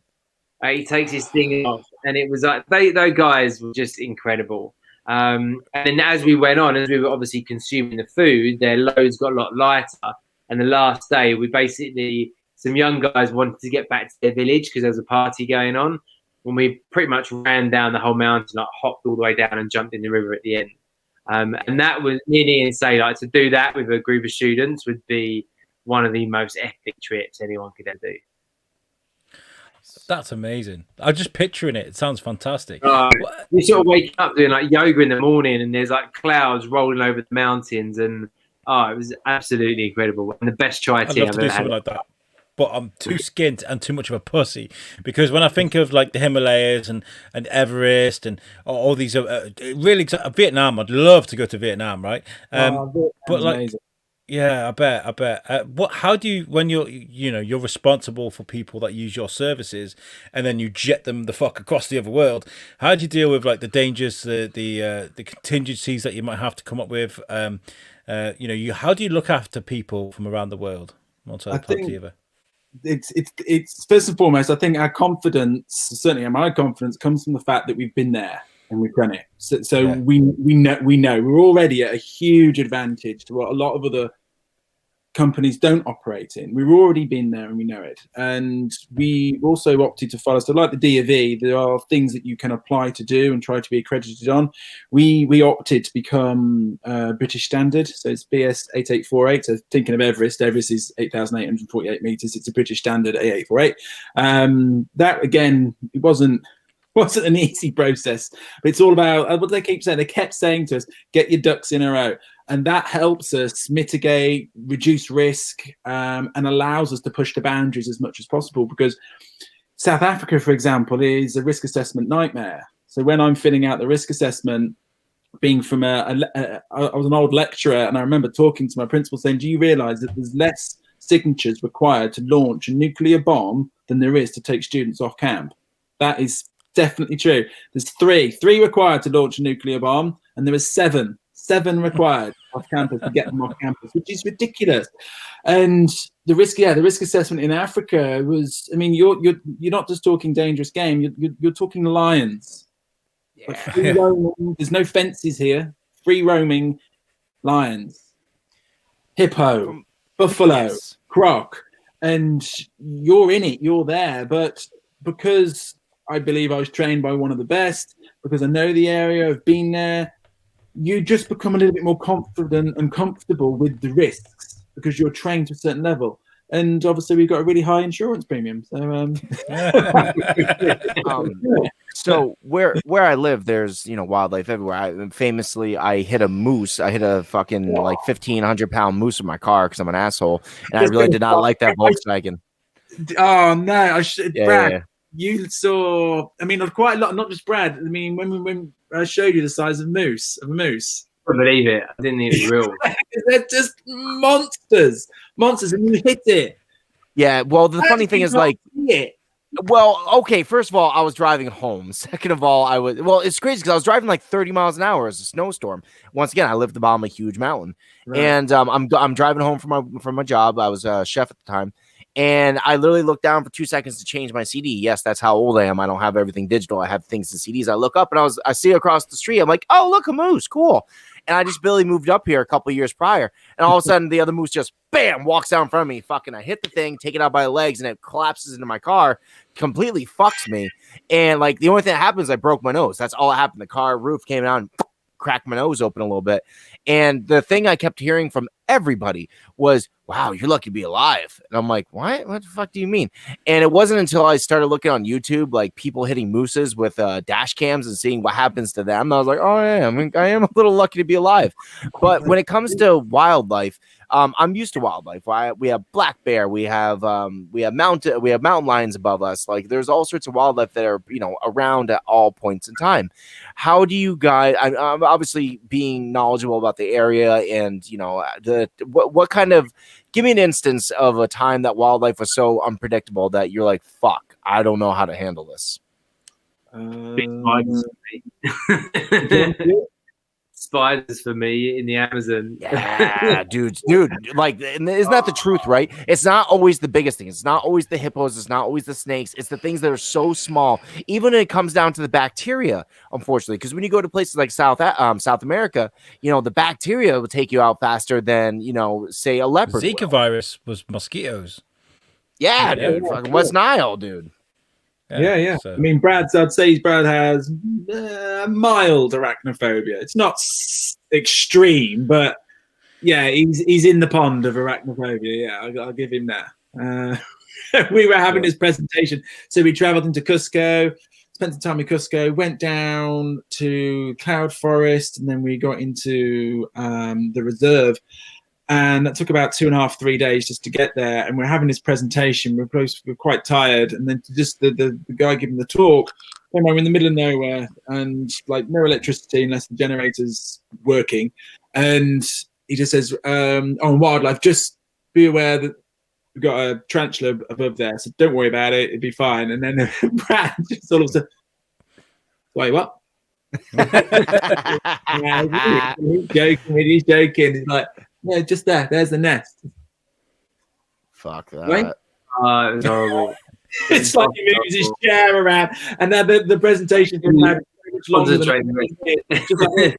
He takes his thing off. And it was like, those guys were just incredible. And then as we went on, as we were obviously consuming the food, their loads got a lot lighter. And the last day, some young guys wanted to get back to their village because there was a party going on. When we pretty much ran down the whole mountain, like hopped all the way down and jumped in the river at the end. And that was nearly insane. Like to do that with a group of students would be one of the most epic trips anyone could ever do. That's amazing. I'm just picturing it. It sounds fantastic. You sort of wake up doing like yoga in the morning and there's like clouds rolling over the mountains and it was absolutely incredible. And the best chai tea I'd love to do something like that. But I'm too skint and too much of a pussy because when I think of like the Himalayas and Everest and all these really Vietnam, I'd love to go to Vietnam, right? But like, amazing. Yeah, I bet. How do you, when you're responsible for people that use your services, and then you jet them the fuck across the other world? How do you deal with like the dangers, the contingencies that you might have to come up with? How do you look after people from around the world? I think it's first and foremost. I think our confidence, certainly my confidence, comes from the fact that we've been there. and we've done it. So Yeah. we know we're already at a huge advantage to what a lot of other companies don't operate in. We've already been there and we know it. And we also opted to follow. So like the D of E, there are things that you can apply to do and try to be accredited on. We opted to become British standard. So it's BS 8848. So thinking of Everest is 8,848 meters. It's a British standard 8848. That again, it wasn't an easy process, but it's all about what they keep saying. They kept saying to us, get your ducks in a row. And that helps us mitigate, reduce risk, and allows us to push the boundaries as much as possible. Because South Africa, for example, is a risk assessment nightmare. So when I'm filling out the risk assessment, being from I was an old lecturer, and I remember talking to my principal saying, do you realize that there's less signatures required to launch a nuclear bomb than there is to take students off camp? That is definitely true. There's three required to launch a nuclear bomb, and there is seven required off campus to get them off campus, which is ridiculous. And the risk assessment in Africa was, I mean, you're not just talking dangerous game, you're talking lions. Yeah. Like free roaming, there's no fences here. Free roaming lions, hippo, buffalo, Yes. croc, and you're in it, you're there. But because I believe I was trained by one of the best, because I know the area, I've been there, you just become a little bit more confident and comfortable with the risks because you're trained to a certain level. And obviously we've got a really high insurance premium. So so where I live, there's wildlife everywhere. I hit a moose. I hit a fucking like 1,500-pound moose in my car because I'm an asshole, and I really did not like that Volkswagen. Oh no, I should, Yeah, Brad. yeah. You saw, I mean, quite a lot, not just Brad. I mean, when I showed you the size of a moose. I couldn't believe it. I didn't even real. They're just monsters, and you hit it. Yeah, well, the funny thing is, like, well, okay, first of all, I was driving home. Second of all, it's crazy because I was driving like 30 miles an hour as a snowstorm. Once again, I live at the bottom of a huge mountain. Right. And I'm driving home from my job. I was a chef at the time. And I literally looked down for 2 seconds to change my CD. Yes, that's how old I am. I don't have everything digital. I have things in CDs. I look up and I see across the street. I'm like, oh, look, a moose. Cool. And I just barely moved up here a couple of years prior. And all of a sudden, the other moose just, bam, walks out in front of me. Fucking, I hit the thing, take it out by the legs, and it collapses into my car, completely fucks me. And, like, the only thing that happens is I broke my nose. That's all that happened. The car roof came out and cracked my nose open a little bit. And the thing I kept hearing from everybody was, wow, you're lucky to be alive. And I'm like, what the fuck do you mean? And it wasn't until I started looking on YouTube, like people hitting mooses with dash cams and seeing what happens to them. I was like, oh yeah, I am a little lucky to be alive. But when it comes to wildlife, I'm used to wildlife. We have black bear, we have mountain lions above us. Like there's all sorts of wildlife that are around at all points in time. How do you guys? I'm obviously being knowledgeable about the area and what kind of. Give me an instance of a time that wildlife was so unpredictable that you're like, fuck, I don't know how to handle this. Spiders for me in the Amazon. Yeah, dude. Like, isn't that the truth, right? It's not always the biggest thing. It's not always the hippos. It's not always the snakes. It's the things that are so small. Even when it comes down to the bacteria, unfortunately, because when you go to places like South America, the bacteria will take you out faster than say a leopard. Zika virus was mosquitoes. Yeah, dude. Fucking West Nile, dude. Yeah. So. I mean, I'd say Brad has mild arachnophobia. It's not extreme, but yeah, he's in the pond of arachnophobia. Yeah, I'll give him that. We were having this presentation, so we traveled into Cusco, spent some time in Cusco, went down to Cloud Forest, and then we got into the reserve. And that took about 2.5, 3 days just to get there. And we're having this presentation. We're quite tired. And then just the guy giving the talk, we're in the middle of nowhere and like no electricity unless the generator's working. And he just says, on wildlife, just be aware that we've got a tarantula above there. So don't worry about it. It'd be fine. And then Brad just all of a sudden, wait, what? He's joking. He's like, yeah, just there. There's the nest. Fuck that. Right? It was horrible. It's like he moves his chair around. And then the presentation didn't have so much much longer than Concentrate.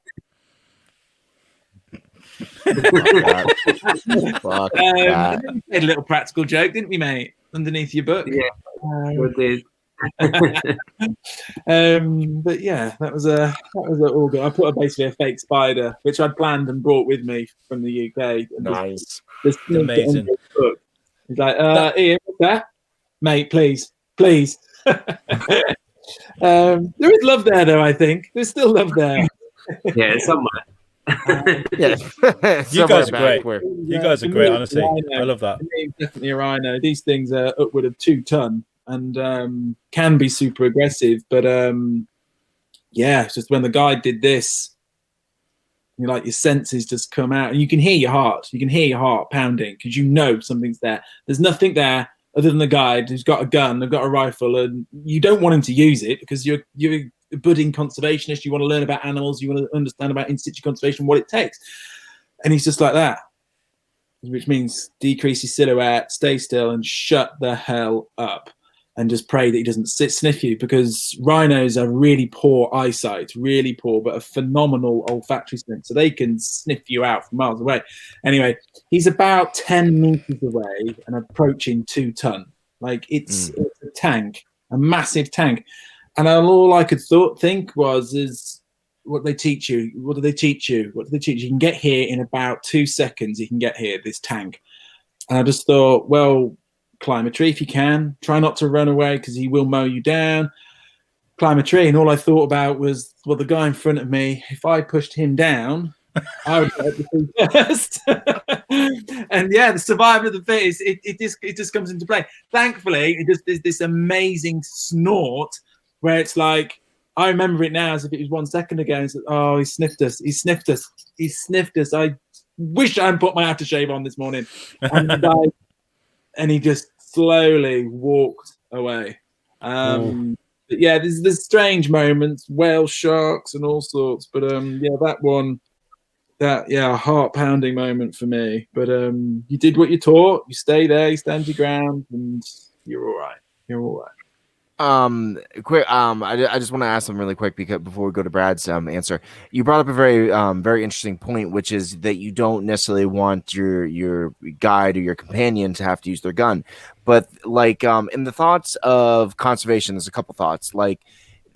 just like Fuck and that. then we made a little practical joke, didn't we, mate? Underneath your book. Yeah, we did. But yeah, that was all good. I put basically a fake spider, which I'd planned and brought with me from the UK. And Nice. just Amazing. Book. He's like, Ian, what's that? Mate, please. There is love there, though. I think there's still love there. Yeah, somewhere. Yeah. You guys are Somewhere back great. where- You guys are great, honestly. I love that. Definitely a rhino. These things are upward of 2 ton and can be super aggressive. But yeah, it's just when the guide did this, you like your senses just come out, and you can hear your heart. You can hear your heart pounding because you know something's there. There's nothing there other than the guide who's got a gun, they've got a rifle, and you don't want him to use it because you're a budding conservationist. You want to learn about animals. You want to understand about in situ conservation, what it takes. And he's just like that, which means decrease your silhouette, stay still, and shut the hell up, and just pray that he doesn't sniff you, because rhinos have really poor eyesight, really poor, but a phenomenal olfactory sense, so they can sniff you out from miles away. Anyway, he's about 10 meters away and approaching 2 ton. Like it's a tank, a massive tank. And all I could think is, what do they teach you? What do they teach you? You can get here in about 2 seconds. You can get here, this tank. And I just thought, well, climb a tree if you can. Try not to run away because he will mow you down. Climb a tree. And all I thought about was, well, the guy in front of me, if I pushed him down, I would get the tree first. And yeah, the survival of the fittest, it just comes into play. Thankfully, there's this amazing snort where it's like, I remember it now as if it was 1 second ago. And it's like, oh, he sniffed us. I wish I hadn't put my aftershave on this morning. And he just slowly walked away. But yeah, there's strange moments, whale sharks and all sorts. But yeah, that one, a heart pounding moment for me. But you did what you taught. You stay there, you stand your ground, and you're all right. Quick, I just want to ask them really quick before we go to Brad's answer. You brought up a very interesting point, which is that you don't necessarily want your guide or your companion to have to use their gun, but like in the thoughts of conservation, there's a couple thoughts. Like,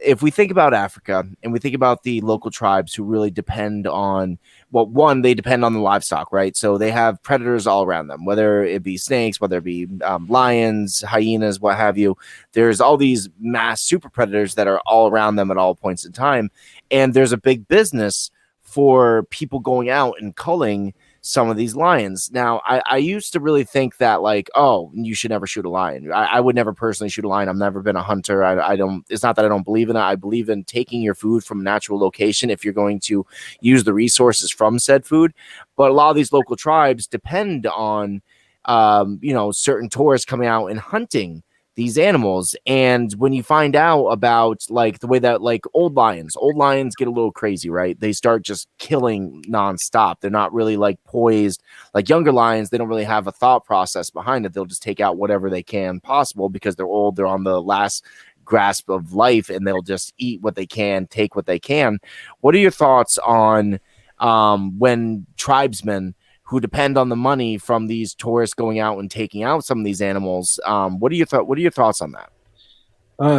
if we think about Africa and we think about the local tribes who really depend on, well, one, they depend on the livestock, right? So they have predators all around them, whether it be snakes, whether it be lions, hyenas, what have you. There's all these mass super predators that are all around them at all points in time. And there's a big business for people going out and culling some of these lions. Now, I used to really think that, like, oh, you should never shoot a lion. I would never personally shoot a lion. I've never been a hunter. I don't, it's not that I don't believe in it. I believe in taking your food from a natural location if you're going to use the resources from said food. But a lot of these local tribes depend on, certain tourists coming out and hunting these animals. And when you find out about, like, the way that, like, old lions get a little crazy, right? They start just killing nonstop. They're not really, like, poised like younger lions. They don't really have a thought process behind it. They'll just take out whatever they can possible because they're old. They're on the last grasp of life, and they'll just eat what they can, take what they can. What are your thoughts on when tribesmen who depend on the money from these tourists going out and taking out some of these animals? What are your thoughts on that?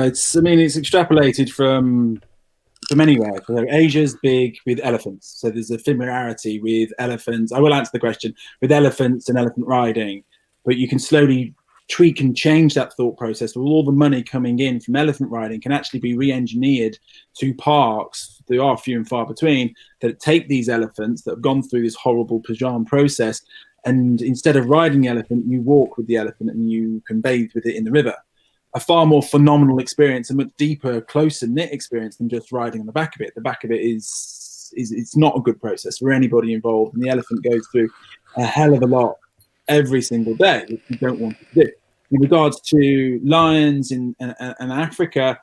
It's extrapolated from anywhere. So Asia's big with elephants, so there's a familiarity with elephants. I will answer the question with elephants and elephant riding, but you can slowly tweak and change that thought process. With all the money coming in from elephant riding can actually be re-engineered to parks. There are few and far between that take these elephants that have gone through this horrible Pajam process, and instead of riding the elephant, you walk with the elephant and you can bathe with it in the river. A far more phenomenal experience, a much deeper, closer knit experience than just riding on the back of it. The back of it is it's not a good process for anybody involved, and the elephant goes through a hell of a lot every single day, which you don't want to do. In regards to lions in Africa,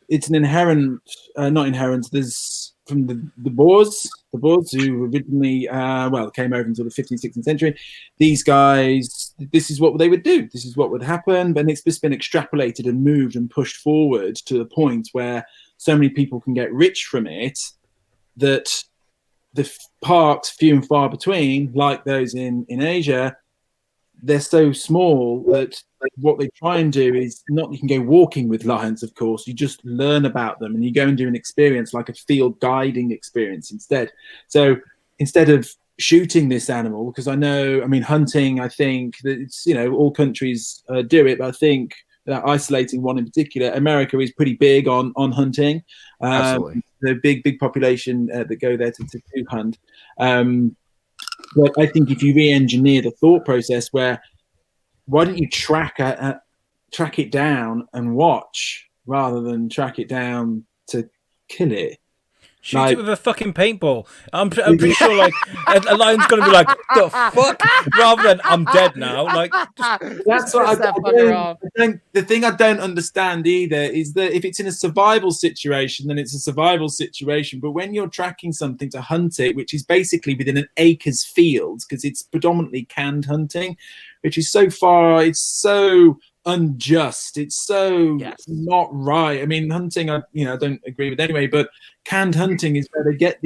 it's an inherent, not inherent. There's from the Boers who originally, came over until the 15th, 16th century. These guys, this is what they would do. This is what would happen. But it's just been extrapolated and moved and pushed forward to the point where so many people can get rich from it, that the parks, few and far between, like those in Asia, they're so small that what they try and do is not, you can go walking with lions, of course, you just learn about them and you go and do an experience like a field guiding experience instead. So instead of shooting this animal, because I mean, hunting, I think that it's, all countries do it, but I think without isolating one in particular, America is pretty big on hunting. Absolutely. The big population that go there to hunt. But I think if you re-engineer the thought process, why don't you track it down and watch rather than track it down to kill it? Shoot it with a fucking paintball. I'm pretty sure like a lion's gonna be like, the fuck, rather than I'm dead now. Like that's what the thing I don't understand either is that if it's in a survival situation, then it's a survival situation. But when you're tracking something to hunt it, which is basically within an acre's field, because it's predominantly canned hunting, which is so far, it's so unjust, it's so not right. I mean, hunting, I don't agree with anyway, but canned hunting is where they get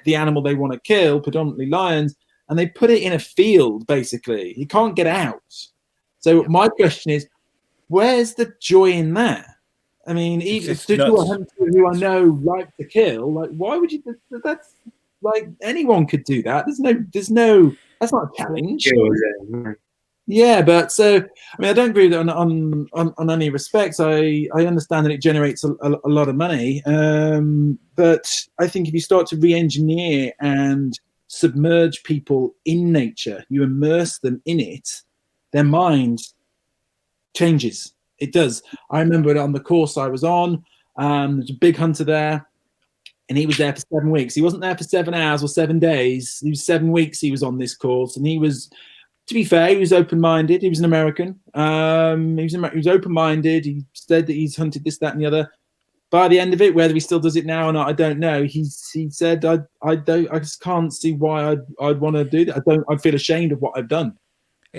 the animal they want to kill, predominantly lions, and they put it in a field. Basically, you can't get out. So my question is, where's the joy in that? I mean, even to do a hunter who I know like to kill, like, why would you? That's like, anyone could do that. There's no. That's not a challenge. Yeah, but so, I mean, I don't agree with it on any respects. I understand that it generates a lot of money, but I think if you start to re-engineer and submerge people in nature, you immerse them in it, their mind changes. It does. I remember on the course I was on, there's a big hunter there, and he was there for 7 weeks. He wasn't there for 7 hours or 7 days. He was 7 weeks he was on this course, and he was, to be fair, he was open-minded. He was an American. He was open-minded. He said that he's hunted this, that, and the other. By the end of it, whether he still does it now or not, I don't know. He said, I just can't see why I'd want to do that. I feel ashamed of what I've done.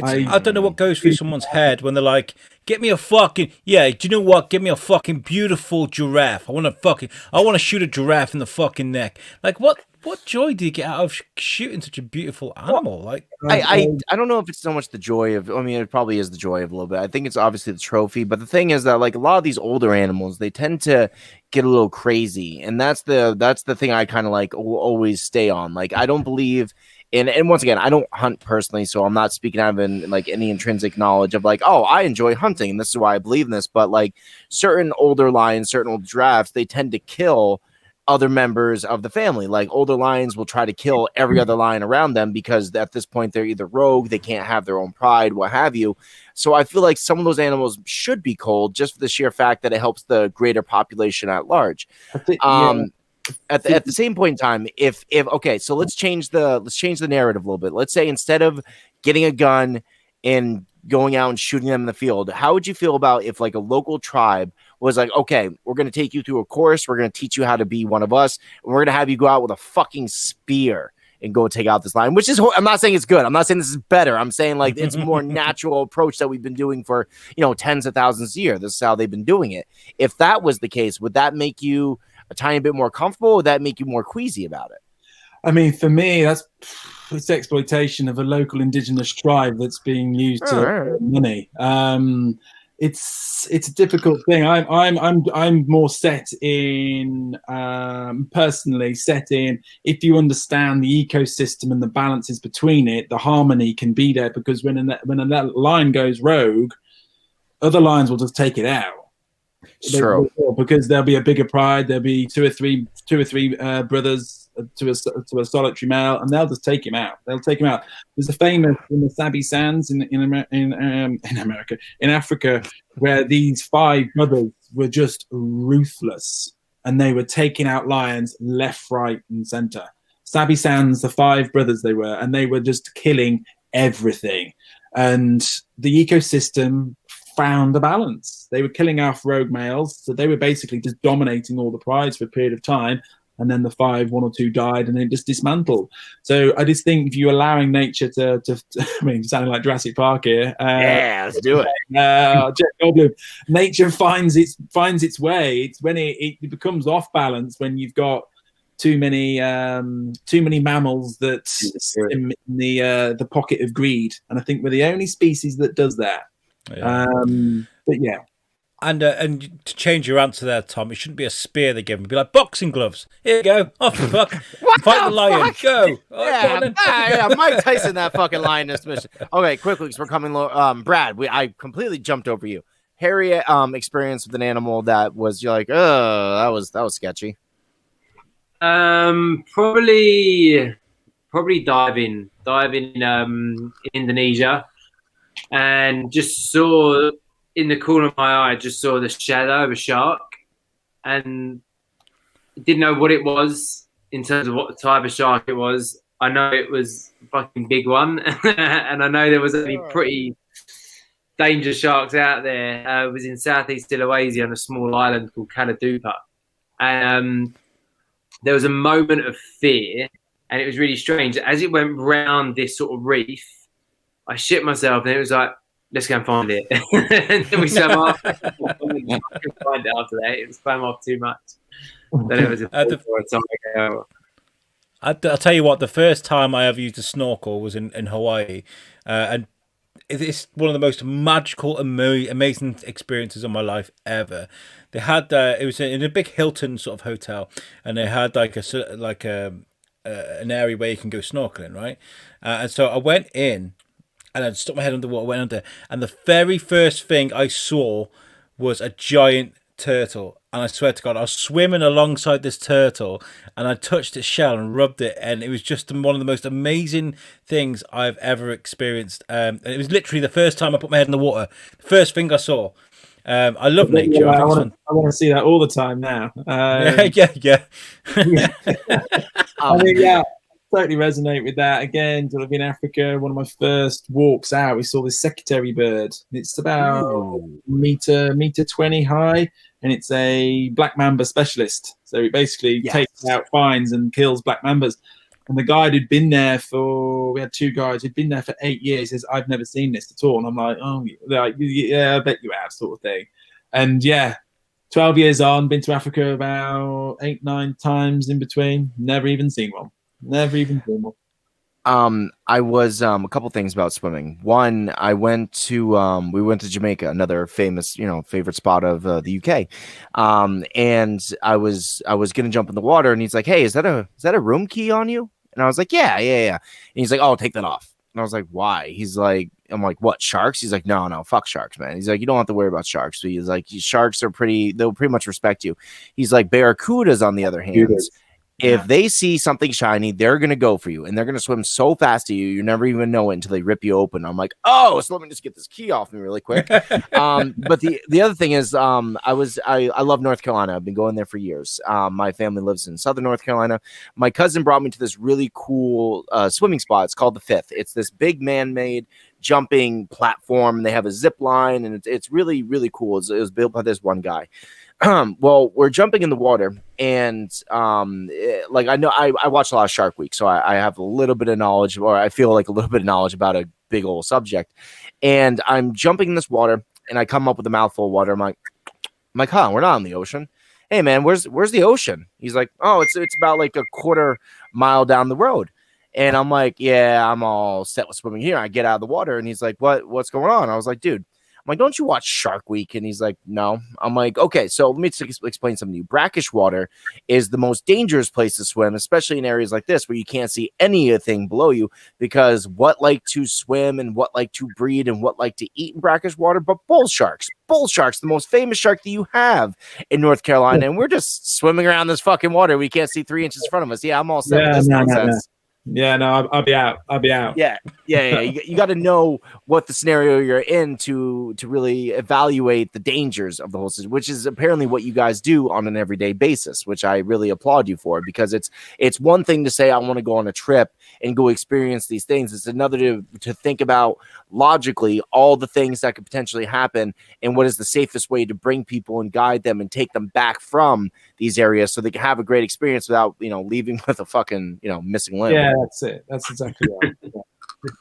I don't know what goes through someone's head when they're like, get me a fucking, do you know what? Give me a fucking beautiful giraffe. I want to shoot a giraffe in the fucking neck. Like, what joy do you get out of shooting such a beautiful animal? Like, I don't know if it's so much the joy of, I mean, it probably is the joy of a little bit. I think it's obviously the trophy, but the thing is that, like, a lot of these older animals, they tend to get a little crazy, and that's the thing I kind of like always stay on. Like, I don't believe in, and once again, I don't hunt personally, so I'm not speaking out of any intrinsic knowledge of like, oh, I enjoy hunting and this is why I believe in this. But like certain older lions, certain old giraffes, they tend to kill other members of the family. Like older lions will try to kill every other lion around them because at this point they're either rogue, they can't have their own pride, what have you. So I feel like some of those animals should be culled just for the sheer fact that it helps the greater population at large. At the same point in time, if okay, so let's change the narrative a little bit. Let's say instead of getting a gun and going out and shooting them in the field, how would you feel about if like a local tribe was like, okay, we're going to take you through a course, we're going to teach you how to be one of us, and we're going to have you go out with a fucking spear and go take out this lion, which is, I'm not saying it's good. I'm not saying this is better. I'm saying like it's a more natural approach that we've been doing for, tens of thousands of years. This is how they've been doing it. If that was the case, would that make you a tiny bit more comfortable, or would that make you more queasy about it? I mean, for me, it's exploitation of a local indigenous tribe that's being used to earn money. It's a difficult thing. I'm more set in personally set in, if you understand the ecosystem and the balances between it, the harmony can be there, because when a lion goes rogue, other lions will just take it out. True. Because there'll be a bigger pride. There'll be two or three brothers to a solitary male, and they'll just take him out. There's a famous in the Sabi Sands in America, in Africa, where these 5 brothers were just ruthless, and they were taking out lions left, right, and center. Sabi Sands, the 5 brothers they were, and they were just killing everything, and the ecosystem found a balance. They were killing off rogue males, so they were basically just dominating all the prides for a period of time. and then one or two died, and then it just dismantled. So I just think if you're allowing nature to I mean, sounding like Jurassic Park here. Yeah, let's do it. Jeff Goldblum, nature finds its way. It's when it becomes off balance when you've got too many mammals that swim in the pocket of greed, and I think we're the only species that does that. Yeah. But yeah. And to change your answer there, Tom, it shouldn't be a spear they give him. It'd be like boxing gloves. Here you go. Off the fuck. Fight the lion. Go. Yeah, Mike Tyson, that fucking lion in this mission. Okay, quickly, because we're coming low. Brad, I completely jumped over you. Harriet, experience with an animal that was, you're like, oh, that was sketchy. Probably diving in Indonesia, and just saw in the corner of my eye, just saw the shadow of a shark, and didn't know what it was in terms of what type of shark it was. I know it was a fucking big one, and I know there was only pretty dangerous sharks out there. It was in Southeast Sulawesi on a small island called Kaladupa, and there was a moment of fear, and it was really strange. As it went round this sort of reef, I shit myself, and it was like, let's go and find it. And then we swam off. I couldn't find it after that. It swam off too much. Then it was I'll tell you what, the first time I ever used a snorkel was in Hawaii. And it's one of the most magical, amazing experiences of my life ever. They had it was in a big Hilton sort of hotel, and they had like an area where you can go snorkeling, right? And so I went in, and I stuck my head under water, went under, and the very first thing I saw was a giant turtle. And I swear to God, I was swimming alongside this turtle, and I touched its shell and rubbed it, and it was just one of the most amazing things I've ever experienced. And it was literally the first time I put my head in the water, the first thing I saw. I love nature. Yeah, I want to see that all the time now. Yeah. I mean, yeah, totally resonate with that. Again, sort of in Africa, one of my first walks out, we saw this secretary bird. It's about meter 20 high, and it's a black mamba specialist. So it basically takes out finds and kills black mambas. And the guide who'd been there we had two guys who'd been there for 8 years. He says, I've never seen this at all. And I'm like, oh, yeah, I bet you have, sort of thing. And yeah, 12 years on, been to Africa about 8-9 times in between. Never even seen one. I was a couple things about swimming. One, we went to Jamaica, another famous, favorite spot of the UK. And I was gonna jump in the water, and he's like, "Hey, is that a room key on you?" And I was like, "Yeah." And he's like, "Oh, take that off." And I was like, "Why?" He's like, "I'm like, what, sharks?" He's like, "No, fuck sharks, man." He's like, "You don't have to worry about sharks." So he's like, "Sharks they'll pretty much respect you." He's like, "Barracudas, on the other hand, if they see something shiny, they're going to go for you, and they're going to swim so fast to you, you never even know it until they rip you open." I'm like, oh, so let me just get this key off me really quick. But the other thing is, I love North Carolina. I've been going there for years. My family lives in Southern North Carolina. My cousin brought me to this really cool swimming spot. It's called the Fifth. It's this big man-made jumping platform, and they have a zip line, and it's really, really cool. It was built by this one guy. Well, we're jumping in the water, and I watch a lot of Shark Week, so I have a little bit of knowledge, or I feel like a little bit of knowledge about a big old subject. And I'm jumping in this water, and I come up with a mouthful of water. I'm like, huh, we're not in the ocean. Hey man, where's the ocean? He's like, oh, it's about like a quarter mile down the road. And I'm like, yeah, I'm all set with swimming here. I get out of the water, and he's like, what's going on? I was like, dude, I'm like, don't you watch Shark Week? And he's like, no. I'm like, okay, so let me explain something to you. Brackish water is the most dangerous place to swim, especially in areas like this where you can't see anything below you, because what like to swim and what like to breed and what like to eat in brackish water, but bull sharks. Bull sharks, the most famous shark that you have in North Carolina, and we're just swimming around this fucking water. We can't see 3 inches in front of us. Yeah, I'm all set with this nonsense. Yeah, no, I'll be out. Yeah. You got to know what the scenario you're in to really evaluate the dangers of the whole situation, which is apparently what you guys do on an everyday basis, which I really applaud you for, because it's one thing to say, I want to go on a trip and go experience these things. It's another to think about logically all the things that could potentially happen and what is the safest way to bring people and guide them and take them back from these areas so they can have a great experience without, you know, leaving with a fucking, you know, missing limb. Yeah, that's it. That's exactly right. Yeah.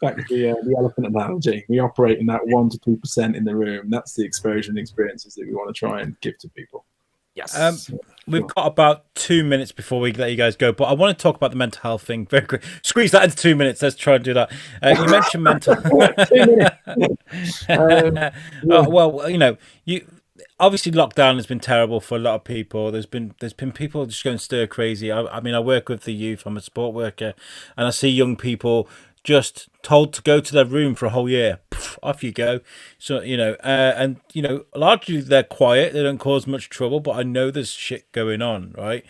Back to the elephant analogy. We operate in that 1% to 2% in the room. That's the exposure and experiences that we want to try and give to people. Yes. We've got about 2 minutes before we let you guys go, but I want to talk about the mental health thing very quick. Squeeze that into 2 minutes. Let's try and do that. You mentioned mental. 2 minutes. Well, you know, you obviously lockdown has been terrible for a lot of people. There's been people just going stir crazy. I mean, I work with the youth. I'm a sport worker, and I see young people just told to go to their room for a whole year. Poof, off you go. So, you know, and, you know, largely they're quiet. They don't cause much trouble, but I know there's shit going on, right?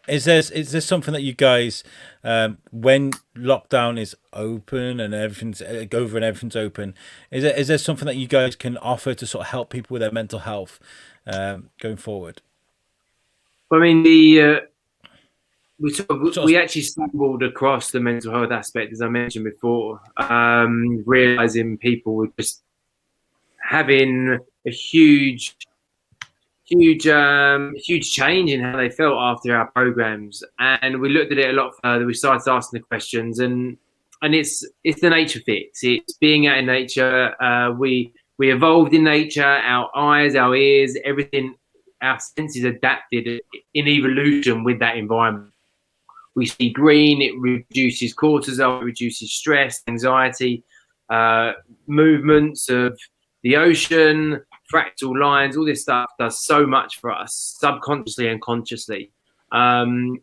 Is there something that you guys, when lockdown is open and everything's over and everything's open, is there something that you guys can offer to sort of help people with their mental health going forward? I mean, we actually stumbled across the mental health aspect, as I mentioned before, realizing people were just having a huge change in how they felt after our programs, and we looked at it a lot further. We started asking the questions, and it's the nature fix. It's being out in nature. We evolved in nature. Our eyes, our ears, everything, our senses adapted in evolution with that environment. We see green, it reduces cortisol, it reduces stress, anxiety, movements of the ocean, fractal lines, all this stuff does so much for us, subconsciously and consciously. So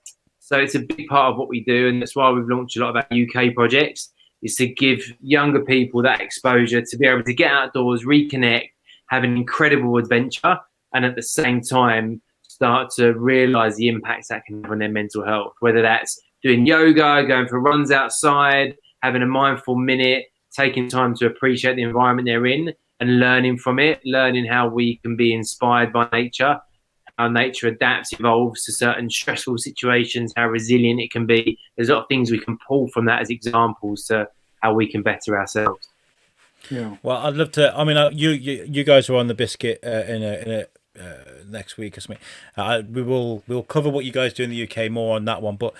it's a big part of what we do, and that's why we've launched a lot of our UK projects, is to give younger people that exposure to be able to get outdoors, reconnect, have an incredible adventure, and at the same time, start to realize the impacts that can have on their mental health, whether that's doing yoga, going for runs outside, having a mindful minute, taking time to appreciate the environment they're in and learning from it, learning how we can be inspired by nature, how nature adapts, evolves to certain stressful situations, how resilient it can be. There's a lot of things we can pull from that as examples to how we can better ourselves. Yeah. Well, I'd love to. I mean, you guys are on the biscuit in a next week or something. We'll cover what you guys do in the UK more on that one. But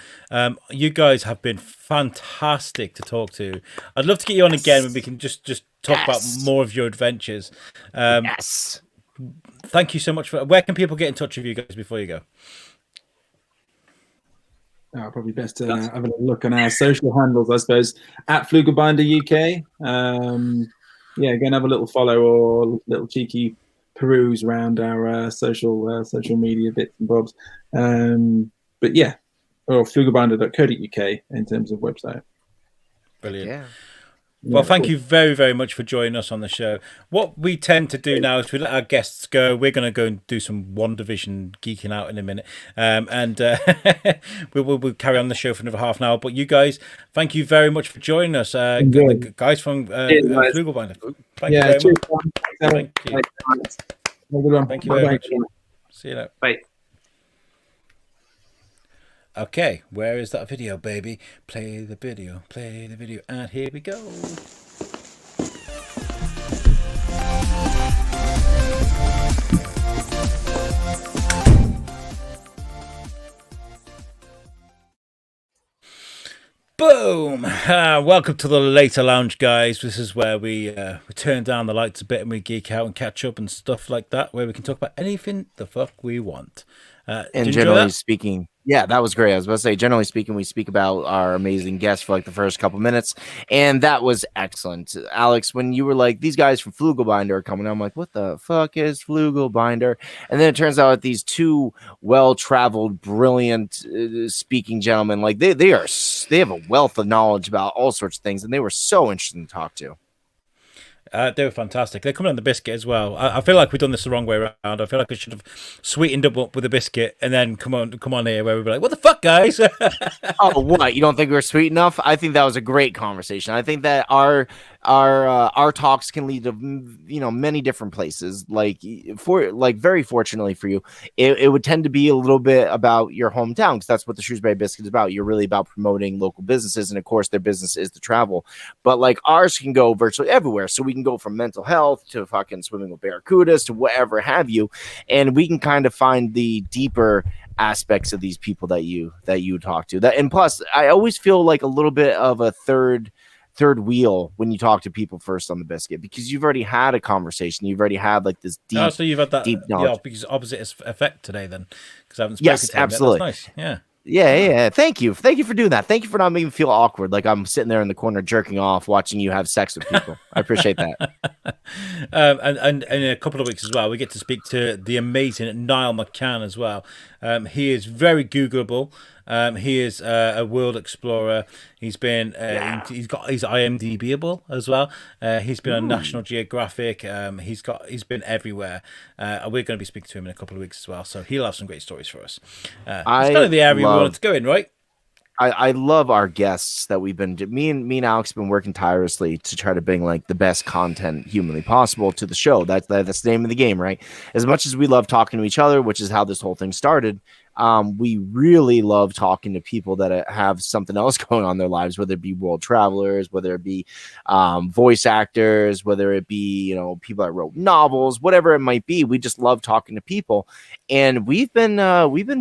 you guys have been fantastic to talk to. I'd love to get you on again when we can just talk about more of your adventures. Yes. Thank you so much for. Where can people get in touch with you guys before you go? Probably best to have a look on our social handles, I suppose, at Flooglebinder UK. Yeah, go and have a little follow or little cheeky peruse around our social media bits and bobs. But yeah, or flooglebinder.co.uk in terms of website. Brilliant. Yeah. Well, thank you very, very much for joining us on the show. What we tend to do now is we let our guests go. We're going to go and do some One Division geeking out in a minute. And we'll carry on the show for another half an hour. But you guys, thank you very much for joining us. The guys from Flooglebinder. Thank you very much. Thank you. Thank you very much. See you later. Bye. Okay, where is that video, baby? Play the video, and here we go. Boom! Welcome to the Later Lounge, guys. This is where we turn down the lights a bit and we geek out and catch up and stuff like that, where we can talk about anything the fuck we want. And generally speaking, yeah, that was great. I was about to say, generally speaking, we speak about our amazing guests for like the first couple minutes, and that was excellent. Alex, when you were like, these guys from Flooglebinder are coming, I'm like, what the fuck is Flooglebinder? And then it turns out that these two well-traveled, brilliant speaking gentlemen, like they have a wealth of knowledge about all sorts of things, and they were so interesting to talk to. They were fantastic. They're coming on the biscuit as well. I feel like we've done this the wrong way around. I feel like I should have sweetened up with a biscuit and then come on here where we'd be like, what the fuck, guys? Oh, what? You don't think we were sweet enough? I think that was a great conversation. I think that our our talks can lead to many different places. Like very fortunately for you, it would tend to be a little bit about your hometown, because that's what the Shrewsbury Biscuit is about. You're really about promoting local businesses, and of course their business is the travel. But like ours can go virtually everywhere, so we can go from mental health to fucking swimming with barracudas to whatever have you, and we can kind of find the deeper aspects of these people that you talk to. That, and plus I always feel like a little bit of a third wheel when you talk to people first on the biscuit, because you've already had a conversation, you've already had like this deep, so you've had that deep knowledge. because opposite effect today then, because I haven't spoken Yes, to him absolutely. Yet. That's nice. Yeah. Thank you for doing that. Thank you for not making me feel awkward, like I'm sitting there in the corner jerking off watching you have sex with people. I appreciate that. And in a couple of weeks as well, we get to speak to the amazing Niall McCann as well. He is very Googleable. He is a world explorer. He's been he's IMDbable as well. He's been on National Geographic. He's been everywhere. We're going to be speaking to him in a couple of weeks as well, so he'll have some great stories for us. It's kind of the area we wanted to go in, right? I love our guests that we've been. Me and Alex have been working tirelessly to try to bring like the best content humanly possible to the show. That's the name of the game, right? As much as we love talking to each other, which is how this whole thing started, we really love talking to people that have something else going on in their lives, whether it be world travelers, whether it be voice actors, whether it be people that wrote novels, whatever it might be. We just love talking to people, and we've been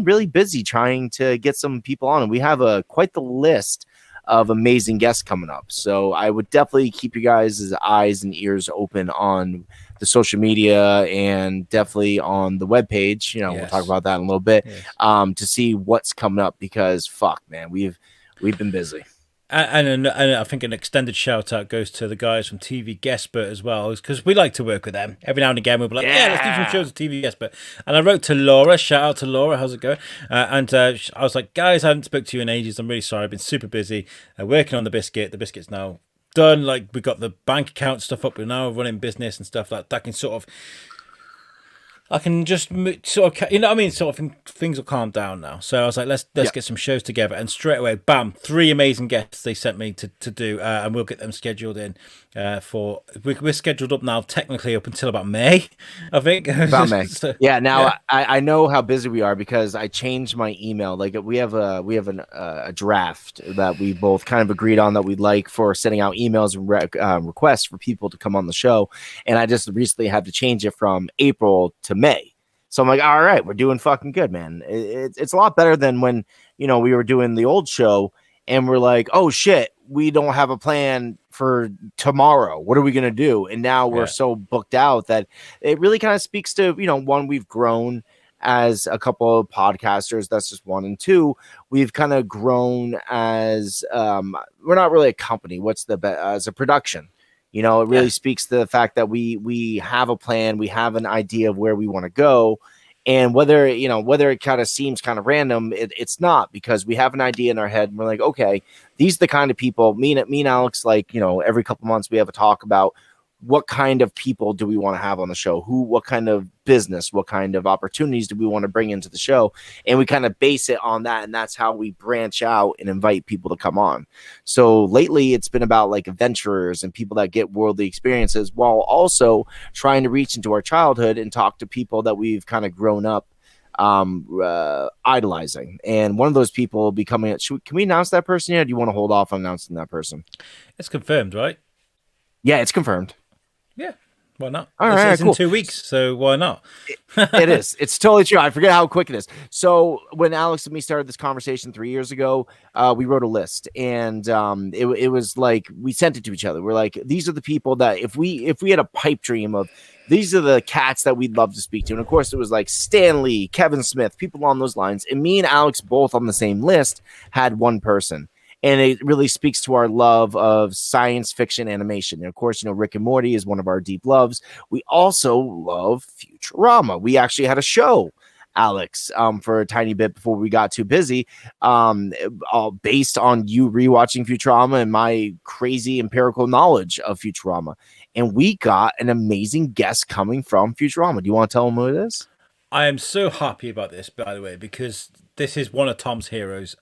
really busy trying to get some people on, and we have quite the list of amazing guests coming up. So I would definitely keep you guys' eyes and ears open on the social media, and definitely on the webpage. We'll talk about that in a little bit, to see what's coming up, because fuck, man, we've been busy. And I think an extended shout out goes to the guys from TV Guestbert as well, because we like to work with them. Every now and again we'll be like, let's do some shows with TV Guestbert. And I wrote to Laura, shout out to Laura, how's it going? And I was like, guys, I haven't spoke to you in ages. I'm really sorry, I've been super busy working on the biscuit. The biscuit's now done. Like, we got the bank account stuff up, we're now running business and stuff like that. Can sort of, I can just sort of, what I mean, sort of things will calm down now. So I was like, let's get some shows together, and straight away, bam, 3 amazing guests they sent me to do, and we'll get them scheduled in for. We're scheduled up now, technically up until about May, I think. About May. Now I know how busy we are, because I changed my email. Like we have a draft that we both kind of agreed on that we'd like for sending out emails and requests for people to come on the show, and I just recently had to change it from April to May. So I'm like, all right, we're doing fucking good, man. It's a lot better than when we were doing the old show and we're like, oh shit, we don't have a plan for tomorrow. What are we gonna do? And now we're so booked out that it really kind of speaks to one, we've grown as a couple of podcasters. That's just one, and two, we've kind of grown as we're not really a company. What's as a production? It really speaks to the fact that we have a plan, we have an idea of where we want to go, and whether it kind of seems kind of random, it's not, because we have an idea in our head, and we're like, okay, these are the kind of people. Me and Alex, like every couple months we have a talk about what kind of people do we want to have on the show, what kind of business, what kind of opportunities do we want to bring into the show, and we kind of base it on that, and that's how we branch out and invite people to come on. So lately it's been about like adventurers and people that get worldly experiences, while also trying to reach into our childhood and talk to people that we've kind of grown up idolizing. And one of those people will be coming at, can we announce that person yet, or do you want to hold off on announcing that person? It's confirmed, right? Yeah, it's confirmed. Yeah, why not? All right, it's cool. in 2 weeks, so why not? It is. It's totally true. I forget how quick it is. So when Alex and me started this conversation 3 years ago, we wrote a list, and it was like we sent it to each other. We're like, these are the people that if we had a pipe dream of, these are the cats that we'd love to speak to. And of course, it was like Stan Lee, Kevin Smith, people along those lines. And me and Alex both on the same list had one person. And it really speaks to our love of science fiction animation. And of course, Rick and Morty is one of our deep loves. We also love Futurama. We actually had a show, Alex, for a tiny bit before we got too busy, based on you rewatching Futurama and my crazy empirical knowledge of Futurama. And we got an amazing guest coming from Futurama. Do you want to tell them who it is? I am so happy about this, by the way, because this is one of Tom's heroes.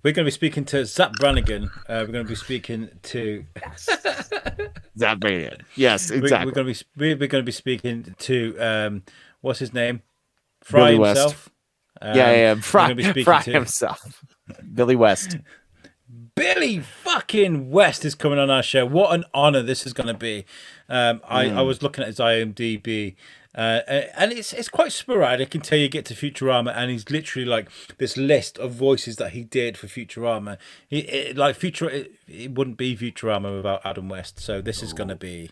we're going to be speaking to Zap Brannigan. We're going to be speaking to That man. Yes, exactly. we're going to be speaking to what's his name? Billy Fry West. himself. Yeah. We're Fry, going to be speaking Fry to himself. Billy West. Billy fucking West is coming on our show. What an honor this is going to be. I was looking at his IMDb, and it's quite sporadic until you get to Futurama, and he's literally like this list of voices that he did for Futurama. It wouldn't be Futurama without Adam West. So this is going to be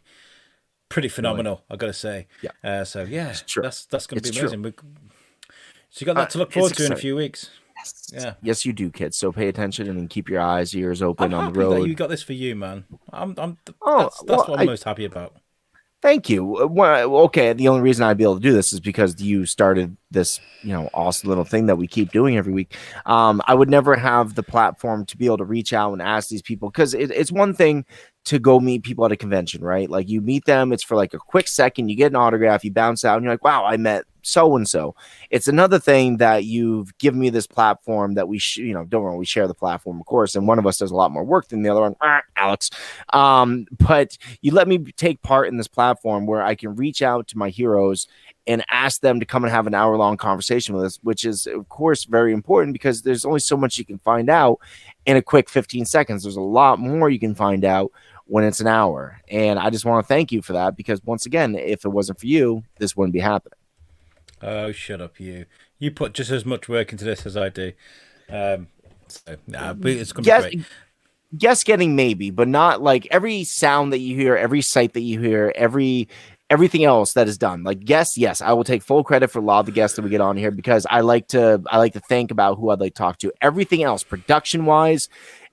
pretty phenomenal. I got to say. Yeah. So yeah, true. that's going to be It's amazing. So you got that to look forward to in a few weeks. Yeah. Yes, you do, kids. So pay attention and keep your eyes, ears open I'm on happy the road. that you got this for you, man. That's well, what I'm most happy about. Thank you. Well, okay, the only reason I'd be able to do this is because you started this, awesome little thing that we keep doing every week. I would never have the platform to be able to reach out and ask these people, because it's one thing to go meet people at a convention, right? Like you meet them, it's for like a quick second, you get an autograph, you bounce out, and you're like, wow, I met so-and-so. It's another thing that you've given me this platform that we, don't worry, we share the platform, of course, and one of us does a lot more work than the other one, Alex. But you let me take part in this platform where I can reach out to my heroes and ask them to come and have an hour-long conversation with us, which is, of course, very important because there's only so much you can find out in a quick 15 seconds. There's a lot more you can find out when it's an hour. And I just want to thank you for that, because once again, if it wasn't for you, this wouldn't be happening. Oh, shut up, you. You put just as much work into this as I do. It's going to be great. Guess getting maybe, but not like every sound that you hear, every sight that you hear, everything else that is done. Like guests, yes, I will take full credit for a lot of the guests that we get on here, because I like to think about who I'd like to talk to. Everything else, production wise,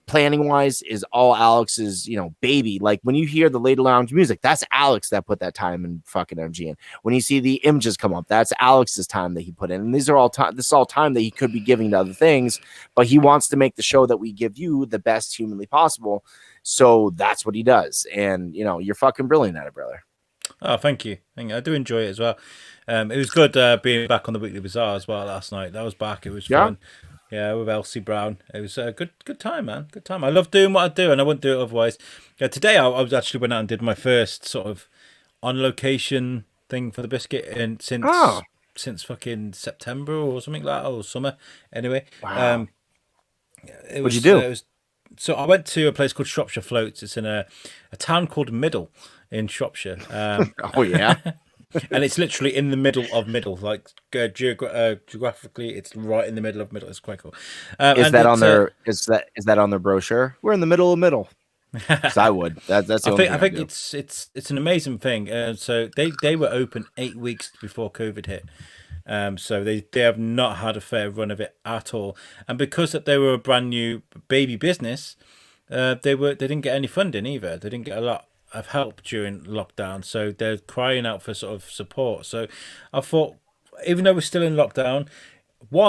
planning wise, is all Alex's, baby. Like when you hear the Lady Lounge music, that's Alex that put that time and fucking energy in. When you see the images come up, that's Alex's time that he put in. And these are all time. This is all time that he could be giving to other things, but he wants to make the show that we give you the best humanly possible. So that's what he does. And you're fucking brilliant at it, brother. Oh, thank you. I do enjoy it as well. It was good being back on the Weekly Bazaar as well last night. That was back. It was fun. Yeah, with Elsie Brown. It was a good time, man. Good time. I love doing what I do, and I wouldn't do it otherwise. Today, I was actually went out and did my first sort of on location thing for the biscuit, and since fucking September or something like that, or summer. Anyway, wow. What'd you do? So I went to a place called Shropshire Floats. It's in a town called Middle in Shropshire. Oh yeah. And it's literally in the middle of Middle, like geographically, it's right in the middle of Middle. It's quite cool. Is that on their brochure? We're in the middle of Middle. So I would. That's the only thing I think it's an amazing thing. So they were open 8 weeks before COVID hit. So they have not had a fair run of it at all. And because that they were a brand new baby business, they didn't get any funding either. They didn't get a lot of help during lockdown, so they're crying out for sort of support. So I thought, even though we're still in lockdown,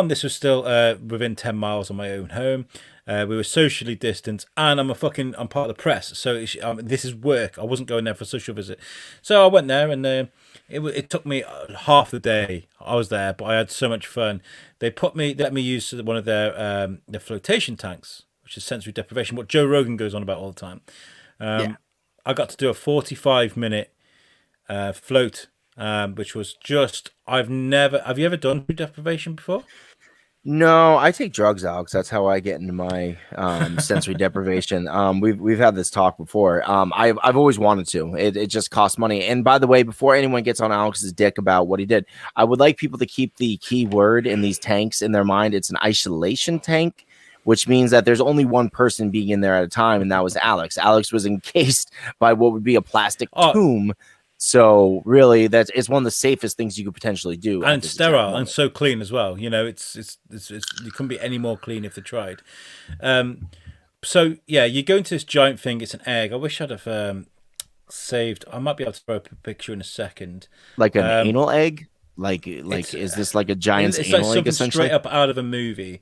this was still within 10 miles of my own home. We were socially distanced, and I'm part of the press, so this is work. I wasn't going there for a social visit, so I went there, and it took me half the day. I was there, but I had so much fun. They let me use one of their flotation tanks, which is sensory deprivation, what Joe Rogan goes on about all the time. I got to do a 45-minute float, which was just, have you ever done food deprivation before? No, I take drugs, Alex. That's how I get into my sensory deprivation. We've had this talk before. I've always wanted to. It just costs money. And by the way, before anyone gets on Alex's dick about what he did, I would like people to keep the key word in these tanks in their mind. It's an isolation tank, which means that there's only one person being in there at a time, and that was Alex. Alex was encased by what would be a plastic tomb. So really, it's one of the safest things you could potentially do, and sterile and so clean as well. It's you couldn't be any more clean if they tried. So yeah, you go into this giant thing. It's an egg. I wish I'd have saved. I might be able to throw up a picture in a second. Like an anal egg. Like is this like a giant's anal egg? Something straight up out of a movie.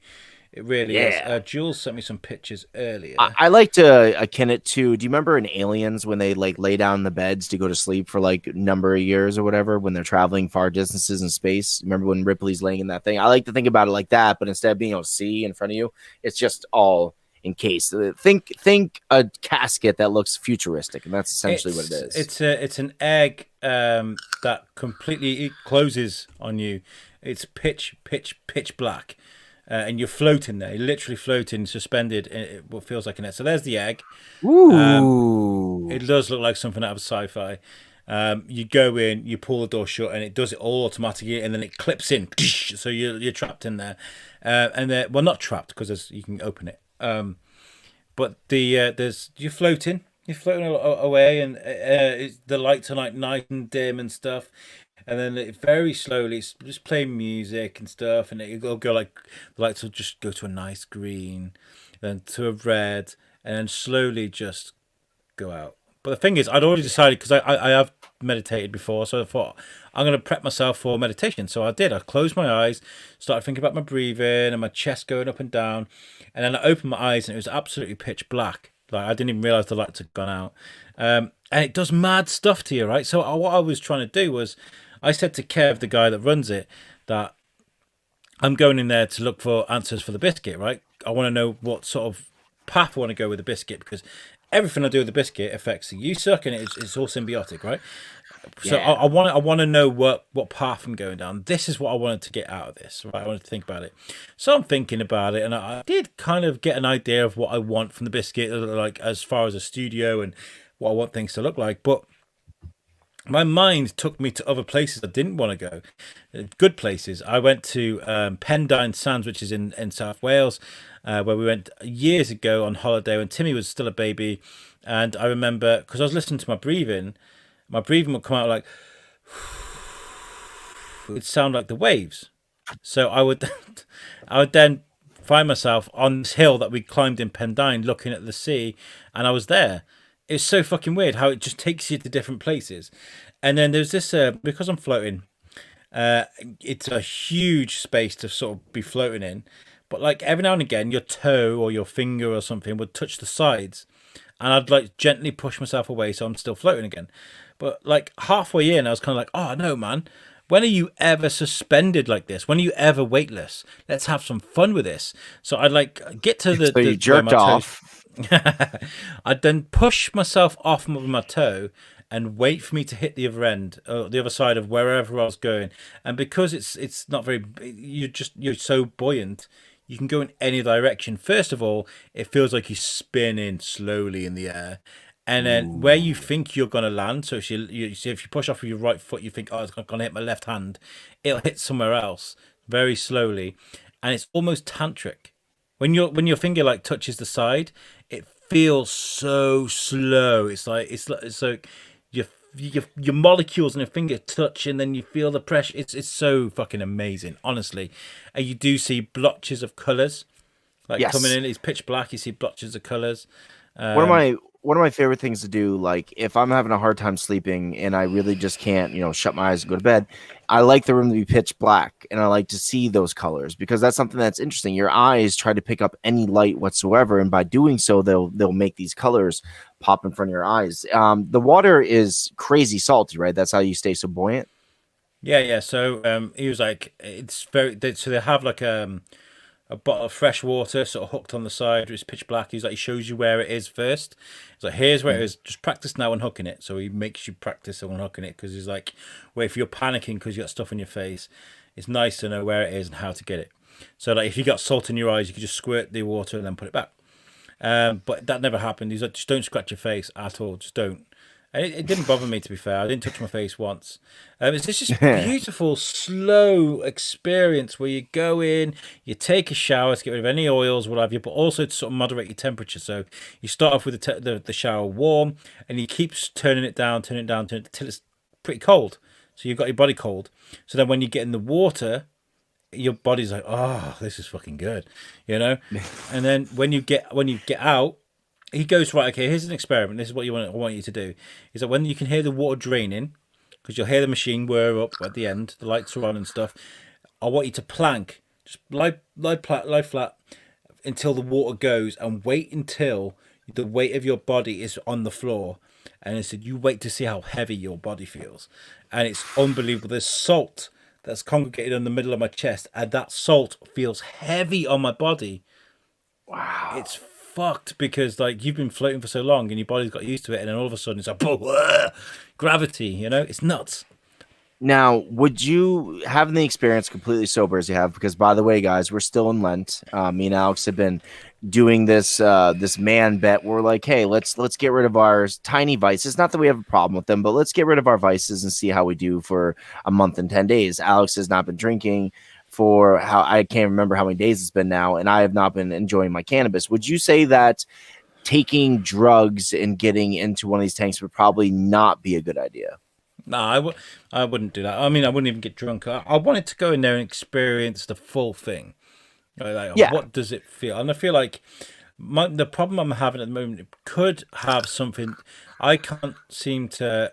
It really is. Yeah. Jules sent me some pictures earlier. I like to akin it to. Do you remember in Aliens when they like lay down in the beds to go to sleep for like a number of years or whatever when they're traveling far distances in space? Remember when Ripley's laying in that thing? I like to think about it like that, but instead of being able to see in front of you, it's just all encased. Think a casket that looks futuristic, and that's essentially what it is. It's an egg that completely it closes on you. It's pitch black. And you're floating there, you're literally floating, suspended in what feels like an egg. So there's the egg. Ooh. It does look like something out of sci-fi. You go in, you pull the door shut, and it does it all automatically, and then it clips in. So you're trapped in there, and then well, not trapped because you can open it. But you're floating away, and the lights are like nice and dim and stuff. And then it very slowly it's just playing music and stuff, and it'll go like the lights will just go to a nice green, then to a red, and then slowly just go out. But the thing is, I'd already decided because I have meditated before, so I thought I'm going to prep myself for meditation. So I did. I closed my eyes, started thinking about my breathing and my chest going up and down, and then I opened my eyes and it was absolutely pitch black. Like I didn't even realize the lights had gone out, and it does mad stuff to you, right? So what I was trying to do was, I said to Kev, the guy that runs it, that I'm going in there to look for answers for the biscuit, right? I want to know what sort of path I want to go with the biscuit because everything I do with the biscuit affects the USUK and it's all symbiotic, right? So Yeah. I want to know what path I'm going down. This is what I wanted to get out of this, right? I wanted to think about it. So I'm thinking about it, and I did kind of get an idea of what I want from the biscuit, like as far as a studio and what I want things to look like, but my mind took me to other places I didn't want to go, good places. I went to Pendine Sands, which is in South Wales, where we went years ago on holiday when Timmy was still a baby. And I remember, because I was listening to my breathing would come out like, it'd sound like the waves. So I would then find myself on this hill that we climbed in Pendine looking at the sea, and I was there. It's so fucking weird how it just takes you to different places. And then there's this, because I'm floating, it's a huge space to sort of be floating in. But like every now and again, your toe or your finger or something would touch the sides. And I'd like gently push myself away so I'm still floating again. But like halfway in, I was kind of like, oh no, man. When are you ever suspended like this? When are you ever weightless? Let's have some fun with this. So I'd like get to So you jerked off. I'd then push myself off with my toe and wait for me to hit the other end, the other side of wherever I was going. And because it's not very, you're so buoyant, you can go in any direction. First of all, it feels like you're spinning slowly in the air. And then where you think you're going to land, so if you push off with your right foot, you think, oh, it's going to hit my left hand. It'll hit somewhere else very slowly. And it's almost tantric. When your finger like touches the side, it feels so slow. It's like your molecules in your finger touch, and then you feel the pressure. It's so fucking amazing, honestly. And you do see blotches of colors, like Yes. coming in. It's pitch black. You see blotches of colors. One of my favorite things to do, like if I'm having a hard time sleeping and I really just can't, shut my eyes and go to bed, I like the room to be pitch black and I like to see those colors because that's something that's interesting. Your eyes try to pick up any light whatsoever, and by doing so, they'll make these colors pop in front of your eyes. The water is crazy salty, right? That's how you stay so buoyant. Yeah. So he was like, it's very. So they have like a bottle of fresh water sort of hooked on the side. It's pitch black. He's like, he shows you where it is first. He's like, here's where it is. Just practice now unhooking it. So he makes you practice unhooking it because he's like, well, if you're panicking because you got stuff in your face, it's nice to know where it is and how to get it. So like, if you got salt in your eyes, you can just squirt the water and then put it back. But that never happened. He's like, just don't scratch your face at all. Just don't. And it didn't bother me, to be fair. I didn't touch my face once. It's just this beautiful, slow experience where you go in, you take a shower to get rid of any oils, what have you, but also to sort of moderate your temperature. So you start off with the shower warm, and you keep turning it down until it's pretty cold. So you've got your body cold. So then when you get in the water, your body's like, oh, this is fucking good, And then when you get out, he goes, right, okay, here's an experiment. This is what I want you to do. Is that when you can hear the water draining, because you'll hear the machine whir up at the end, the lights are on and stuff. I want you to plank, just lie flat, until the water goes, and wait until the weight of your body is on the floor. And it said, you wait to see how heavy your body feels. And it's unbelievable. There's salt that's congregated in the middle of my chest, and that salt feels heavy on my body. Wow. It's fucked because like you've been floating for so long and your body's got used to it, and then all of a sudden it's like gravity, you know? It's nuts. Now, would you having the experience completely sober as you have? Because by the way, guys, we're still in Lent. Me and Alex have been doing this this man bet. We're like, hey, let's get rid of our tiny vices. Not that we have a problem with them, but let's get rid of our vices and see how we do for a month and 10 days. Alex has not been drinking for how I can't remember how many days it's been now, and I have not been enjoying my cannabis. Would you say that taking drugs and getting into one of these tanks would probably not be a good idea? No, I wouldn't do that. I mean, I wouldn't even get drunk. I wanted to go in there and experience the full thing. Like, Yeah. what does it feel? And I feel like the problem I'm having at the moment, it could have something. I can't seem to.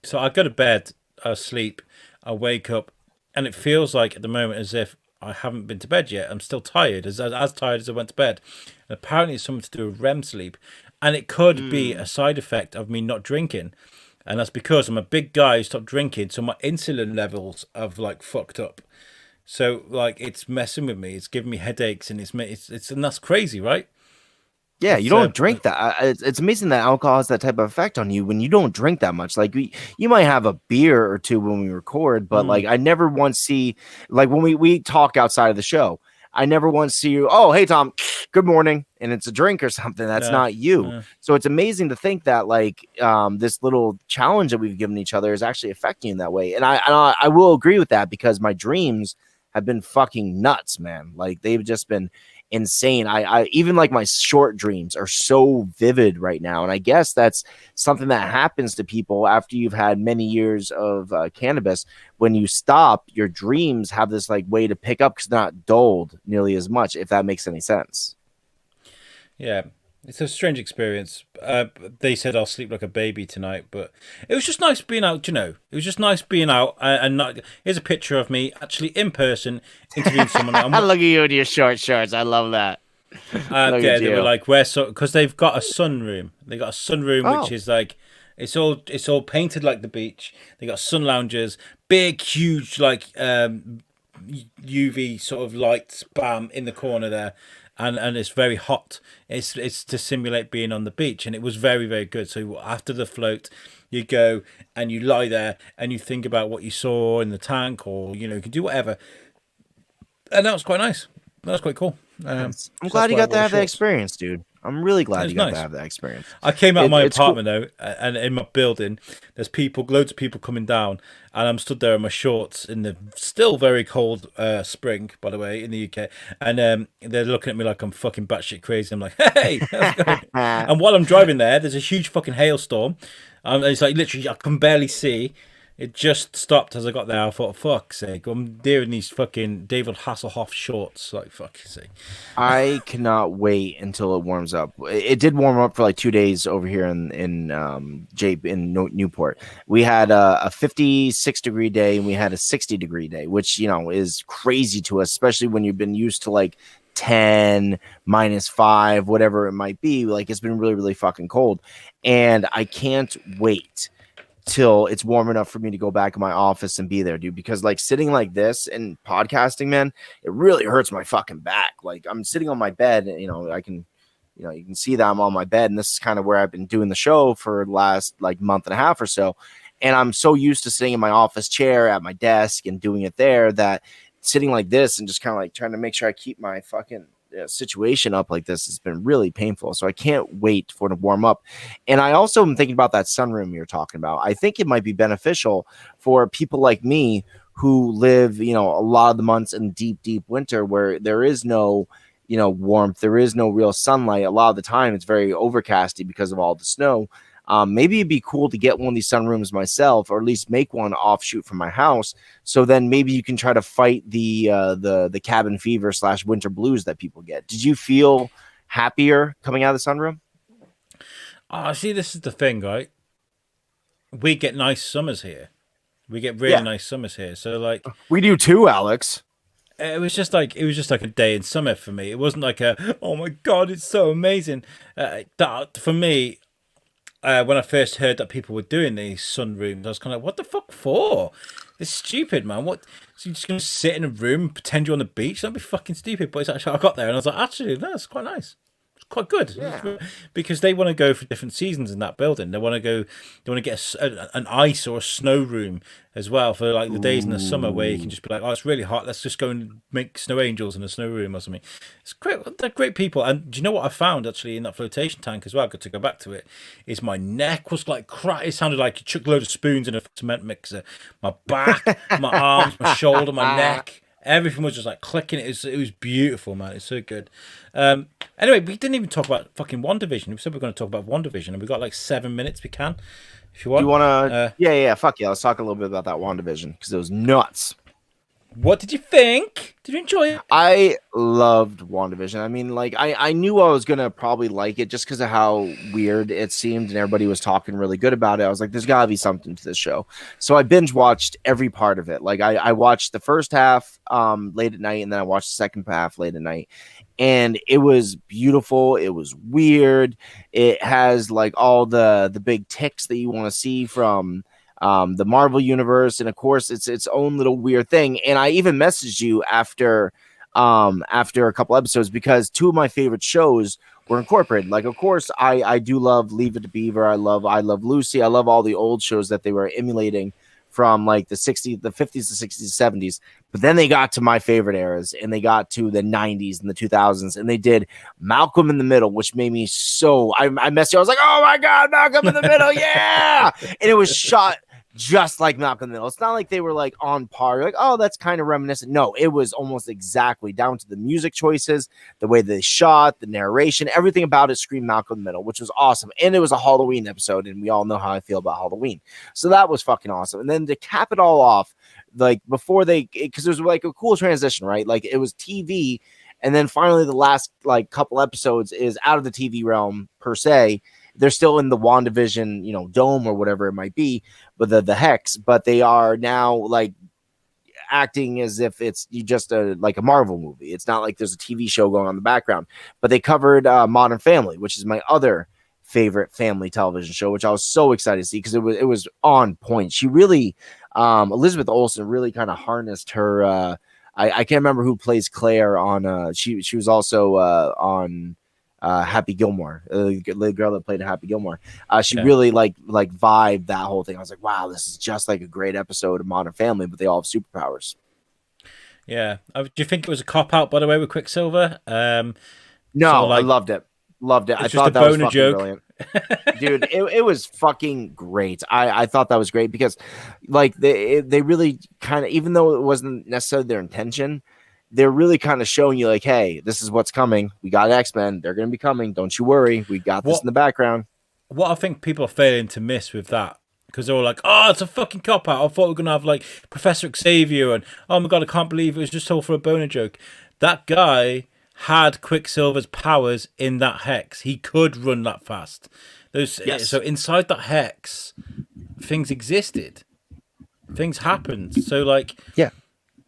So I go to bed, I sleep, I wake up, and it feels like at the moment as if I haven't been to bed yet. I'm still tired, as tired as I went to bed. And apparently, it's something to do with REM sleep, and it could be a side effect of me not drinking. And that's because I'm a big guy who stopped drinking, so my insulin levels have like fucked up. So like it's messing with me. It's giving me headaches, and it's and that's crazy, right? Yeah, It's you don't drink that. It's amazing that alcohol has that type of effect on you when you don't drink that much. Like you might have a beer or two when we record, but like I never once see like when we talk outside of the show. I never once see you. Oh, hey Tom, good morning, and it's a drink or something. That's not you. So it's amazing to think that like this little challenge that we've given each other is actually affecting you in that way. And I will agree with that because my dreams have been fucking nuts, man. Like they've just been insane. I even like my short dreams are so vivid right now, and I guess that's something that happens to people after you've had many years of cannabis. When you stop, your dreams have this like way to pick up because they're not dulled nearly as much, if that makes any sense. Yeah, it's a strange experience. They said I'll sleep like a baby tonight, but it was just nice being out. You know, it was just nice being out and not. Here's a picture of me actually in person interviewing someone. I look at you in your short shorts. I love that. Yeah, they were like, "Where?" So because they've got a sunroom. They got a sunroom which is like it's all painted like the beach. They got sun loungers, big, huge like UV sort of lights, bam, in the corner there. And it's very hot. It's to simulate being on the beach, and it was very, very good. So after the float, you go and you lie there and you think about what you saw in the tank, or you can do whatever. And that was quite nice. That was quite cool. I'm glad you got to have that experience, dude. I'm really glad you got to have that experience. I came out of my apartment though, and in my building, there's loads of people coming down, and I'm stood there in my shorts in the still very cold spring, by the way, in the UK, and they're looking at me like I'm fucking batshit crazy. I'm like, hey, how's it going? And while I'm driving there's a huge fucking hailstorm, and it's like literally I can barely see. It just stopped as I got there. I thought, fuck's sake, I'm doing these fucking David Hasselhoff shorts. Like, fuck's sake. I cannot wait until it warms up. It did warm up for like 2 days over here in Newport. We had a 56-degree day and we had a 60-degree day, which, is crazy to us, especially when you've been used to like 10, -5, whatever it might be. Like, it's been really, really fucking cold. And I can't wait till it's warm enough for me to go back in my office and be there, dude, because like sitting like this and podcasting, man, it really hurts my fucking back. Like I'm sitting on my bed and, I can, you can see that I'm on my bed, and this is kind of where I've been doing the show for the last like month and a half or so. And I'm so used to sitting in my office chair at my desk and doing it there that sitting like this and just kind of like trying to make sure I keep my fucking situation up like this has been really painful. So I can't wait for it to warm up. And I also am thinking about that sunroom you're talking about. I think it might be beneficial for people like me who live, a lot of the months in deep, deep winter where there is no, warmth. There is no real sunlight. A lot of the time it's very overcasty because of all the snow. Maybe it'd be cool to get one of these sunrooms myself, or at least make one offshoot from my house. So then maybe you can try to fight the cabin fever / winter blues that people get. Did you feel happier coming out of the sunroom? See, this is the thing, right? We get nice summers here. We get really nice summers here. So like we do too, Alex. it was just like a day in summer for me. It wasn't like a oh my god, it's so amazing. That for me, when I first heard that people were doing these sunrooms, I was kind of like, what the fuck for? It's stupid, man. What? So you're just gonna sit in a room, pretend you're on the beach? That'd be fucking stupid. But it's actually, I got there and I was like, actually, no, it's quite nice. Quite good. Yeah. Because they want to go for different seasons in that building. They want to go. They want to get an ice or a snow room as well for like the days in the summer where you can just be like, oh, it's really hot. Let's just go and make snow angels in a snow room or something. It's great. They're great people. And do you know what I found actually in that flotation tank as well? Good to go back to it. Is my neck was like crack. It sounded like you chucked a load of spoons in a cement mixer. My back, my arms, my shoulder, my neck. Everything was just like clicking. It was beautiful, man. It's so good. Anyway, we didn't even talk about fucking WandaVision. We said we are going to talk about WandaVision, and we got like 7 minutes. We can, if you want. You want to? Yeah. Fuck yeah. Let's talk a little bit about that WandaVision because it was nuts. What did you think? Did you enjoy it? I loved WandaVision. I mean, like, I knew I was going to probably like it just because of how weird it seemed and everybody was talking really good about it. I was like, there's got to be something to this show. So I binge watched every part of it. Like, I watched the first half late at night and then I watched the second half late at night. And it was beautiful. It was weird. It has, like, all the big ticks that you want to see from the Marvel universe, and of course it's own little weird thing. And I even messaged you after a couple episodes because 2 of my favorite shows were incorporated. Like, of course, I do love Leave It to Beaver. I love Lucy. I love all the old shows that they were emulating from like the 50s, the 60s, 70s. But then they got to my favorite eras and they got to the 90s and the 2000s and they did Malcolm in the Middle, which made me so I messaged you. I was like, oh my God, Malcolm in the Middle. Yeah. And it was shot just like Malcolm in the Middle. It's not like they were like on par. Like, oh, that's kind of reminiscent. No, it was almost exactly down to the music choices, the way they shot, the narration, everything about it screamed Malcolm in the Middle, which was awesome. And it was a Halloween episode, and we all know how I feel about Halloween. So that was fucking awesome. And then to cap it all off, like before because it was like a cool transition, right? Like it was TV, and then finally the last like couple episodes is out of the TV realm per se. They're still in the WandaVision, dome or whatever it might be, but the hex, but they are now like acting as if it's just like a Marvel movie. It's not like there's a TV show going on in the background, but they covered Modern Family, which is my other favorite family television show, which I was so excited to see because it was on point. She really, Elizabeth Olsen really kind of harnessed her. I can't remember who plays Claire on. She was also on Happy Gilmore, the girl that played Happy Gilmore. She really like vibed that whole thing. I was like, wow, this is just like a great episode of Modern Family, but they all have superpowers. Yeah. Do you think it was a cop out, by the way, with Quicksilver? No, like, I loved it. I thought that was fucking brilliant. Dude, it was fucking great. I thought that was great because like they really kind of, even though it wasn't necessarily their intention, they're really kind of showing you like, hey, this is what's coming. We got X-Men. They're going to be coming. Don't you worry. We got this in the background. What I think people are failing to miss with that, because they're all like, oh, it's a fucking cop-out. I thought we were going to have like Professor Xavier and, oh my God, I can't believe it was just all for a boner joke. That guy had Quicksilver's powers in that hex. He could run that fast. So inside that hex, things existed. Things happened. So like, yeah.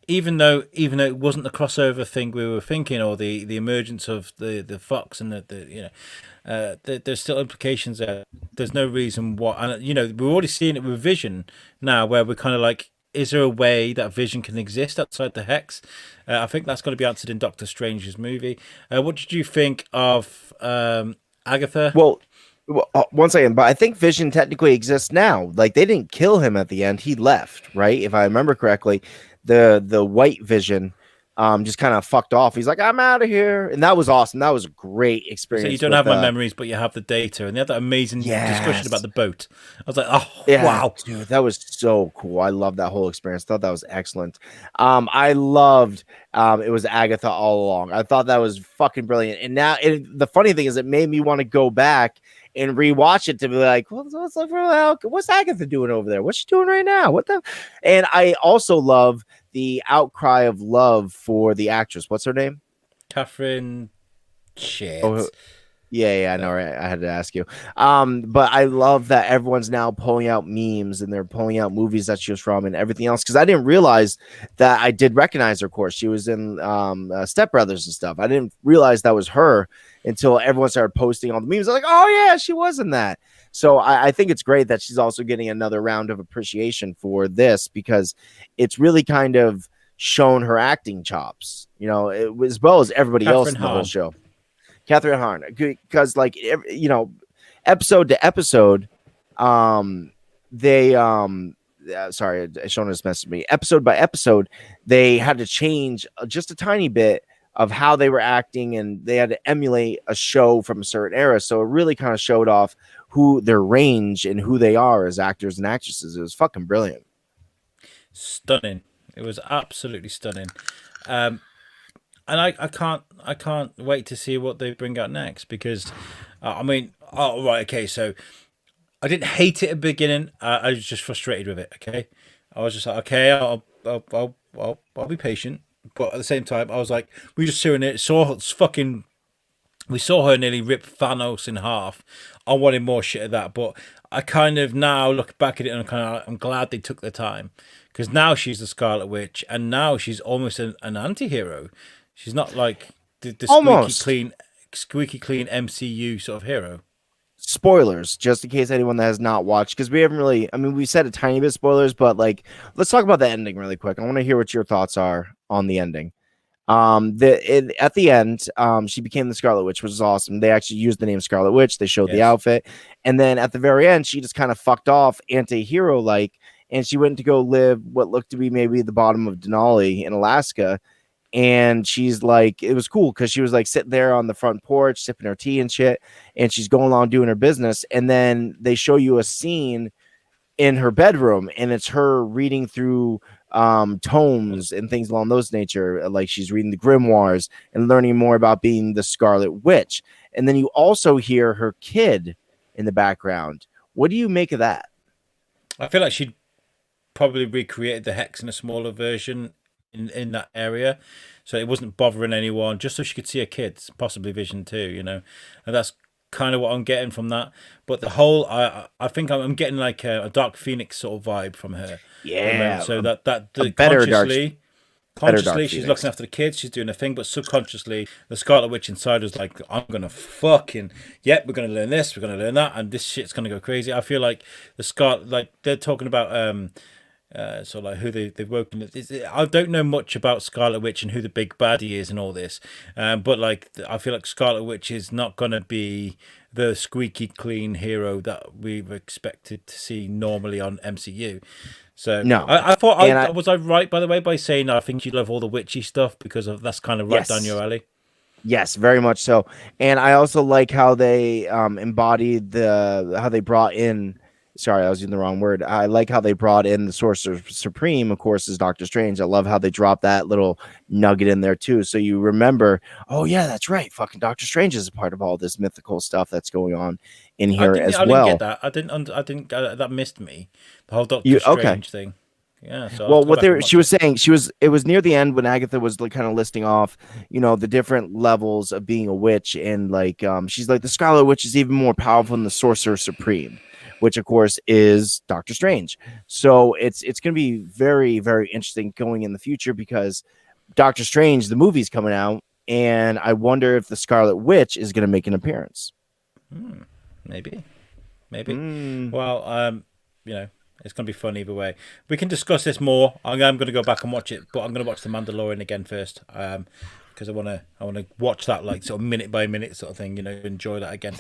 Even though it wasn't the crossover thing we were thinking, or the emergence of the Fox and there's still implications there. There's no reason why, and we're already seeing it with Vision now, where we're kind of like, is there a way that Vision can exist outside the hex? I think that's got to be answered in Doctor Strange's movie. What did you think of Agatha? Well, one second, but I think Vision technically exists now. Like they didn't kill him at the end; he left, right? If I remember correctly. The white Vision just kind of fucked off. He's like, I'm out of here. And that was awesome. That was a great experience. So you don't have my memories, but you have the data. And they had that amazing discussion about the boat. I was like, oh, wow. Dude, that was so cool. I loved that whole experience. Thought that was excellent. I loved it was Agatha all along. I thought that was fucking brilliant. And now the funny thing is it made me want to go back and rewatch it to be like, what's Agatha doing over there? What's she doing right now? And I also love the outcry of love for the actress. What's her name? Catherine. Shit. Yeah, I know, right? I had to ask you. But I love that everyone's now pulling out memes and they're pulling out movies that she was from and everything else. Because I didn't realize that I did recognize her. Of course, she was in Step Brothers and stuff. I didn't realize that was her until everyone started posting all the memes. I was like, oh yeah, she was in that. So I think it's great that she's also getting another round of appreciation for this because it's really kind of shown her acting chops, as well as everybody else Catherine in the whole Hahn. show. Catherine Hahn, because episode to episode, they sorry, Shona just messaged me. Episode by episode, they had to change just a tiny bit of how they were acting, and they had to emulate a show from a certain era. So it really kind of showed off who their range and who they are as actors and actresses. It was fucking brilliant. Stunning. It was absolutely stunning. And I can't wait to see what they bring out next because, okay, so I didn't hate it at the beginning. I was just frustrated with it. Okay, I was just like, okay, I'll be patient, but at the same time, I was like, we just saw it, we saw her nearly rip Thanos in half. I wanted more shit of that, but I kind of now look back at it and I'm glad they took the time because now she's the Scarlet Witch and now she's almost an anti-hero. She's not like the squeaky clean MCU sort of hero. Spoilers, just in case anyone that has not watched, because we haven't really. I mean, we said a tiny bit spoilers, but let's talk about the ending really quick. I want to hear what your thoughts are on the ending. At the end, she became the Scarlet Witch, which was awesome. They actually used the name Scarlet Witch. They showed the outfit, and then at the very end, she just kind of fucked off, anti-hero like, and she went to go live what looked to be maybe the bottom of Denali in Alaska. And she's like, it was cool because she was like sitting there on the front porch, sipping her tea and shit. And she's going along doing her business. And then they show you a scene in her bedroom, and it's her reading through tomes and things along those nature. Like she's reading the grimoires and learning more about being the Scarlet Witch. And then you also hear her kid in the background. What do you make of that? I feel like she'd probably recreated the hex in a smaller version in that area, so it wasn't bothering anyone, just so she could see her kids, possibly Vision too, and that's kind of what I'm getting from that. But the whole, I think I'm getting like a Dark Phoenix sort of vibe from her. So that consciously she's looking after the kids, she's doing a thing, but subconsciously the Scarlet Witch inside was like, I'm gonna we're gonna learn this, we're gonna learn that, and this shit's gonna go crazy. I feel like they're talking about so like who they've woken. I don't know much about Scarlet Witch and who the big baddie is and all this, but like I feel like Scarlet Witch is not gonna be the squeaky clean hero that we've expected to see normally on MCU. So no, I thought was I right, by the way, by saying I think you love all the witchy stuff because that's kind of right down your alley. Yes, very much so. And I also like how they embodied how they brought in. Sorry, I was using the wrong word. I like how they brought in the Sorcerer Supreme, of course, is Doctor Strange. I love how they dropped that little nugget in there too. So you remember, oh yeah, that's right. Fucking Doctor Strange is a part of all this mythical stuff that's going on in here as well. I didn't get that. I didn't. That missed me. The whole Doctor Strange thing. Yeah. So well, she was saying it was near the end when Agatha was like kind of listing off, the different levels of being a witch, and like she's like the Scarlet Witch is even more powerful than the Sorcerer Supreme, which of course is Doctor Strange. So it's going to be very, very interesting going in the future because Doctor Strange, the movie's coming out, and I wonder if the Scarlet Witch is going to make an appearance. Maybe. Well, it's going to be fun either way. We can discuss this more. I'm going to go back and watch it, but I'm going to watch The Mandalorian again first. Because I want to watch that like sort of minute by minute sort of thing, enjoy that again.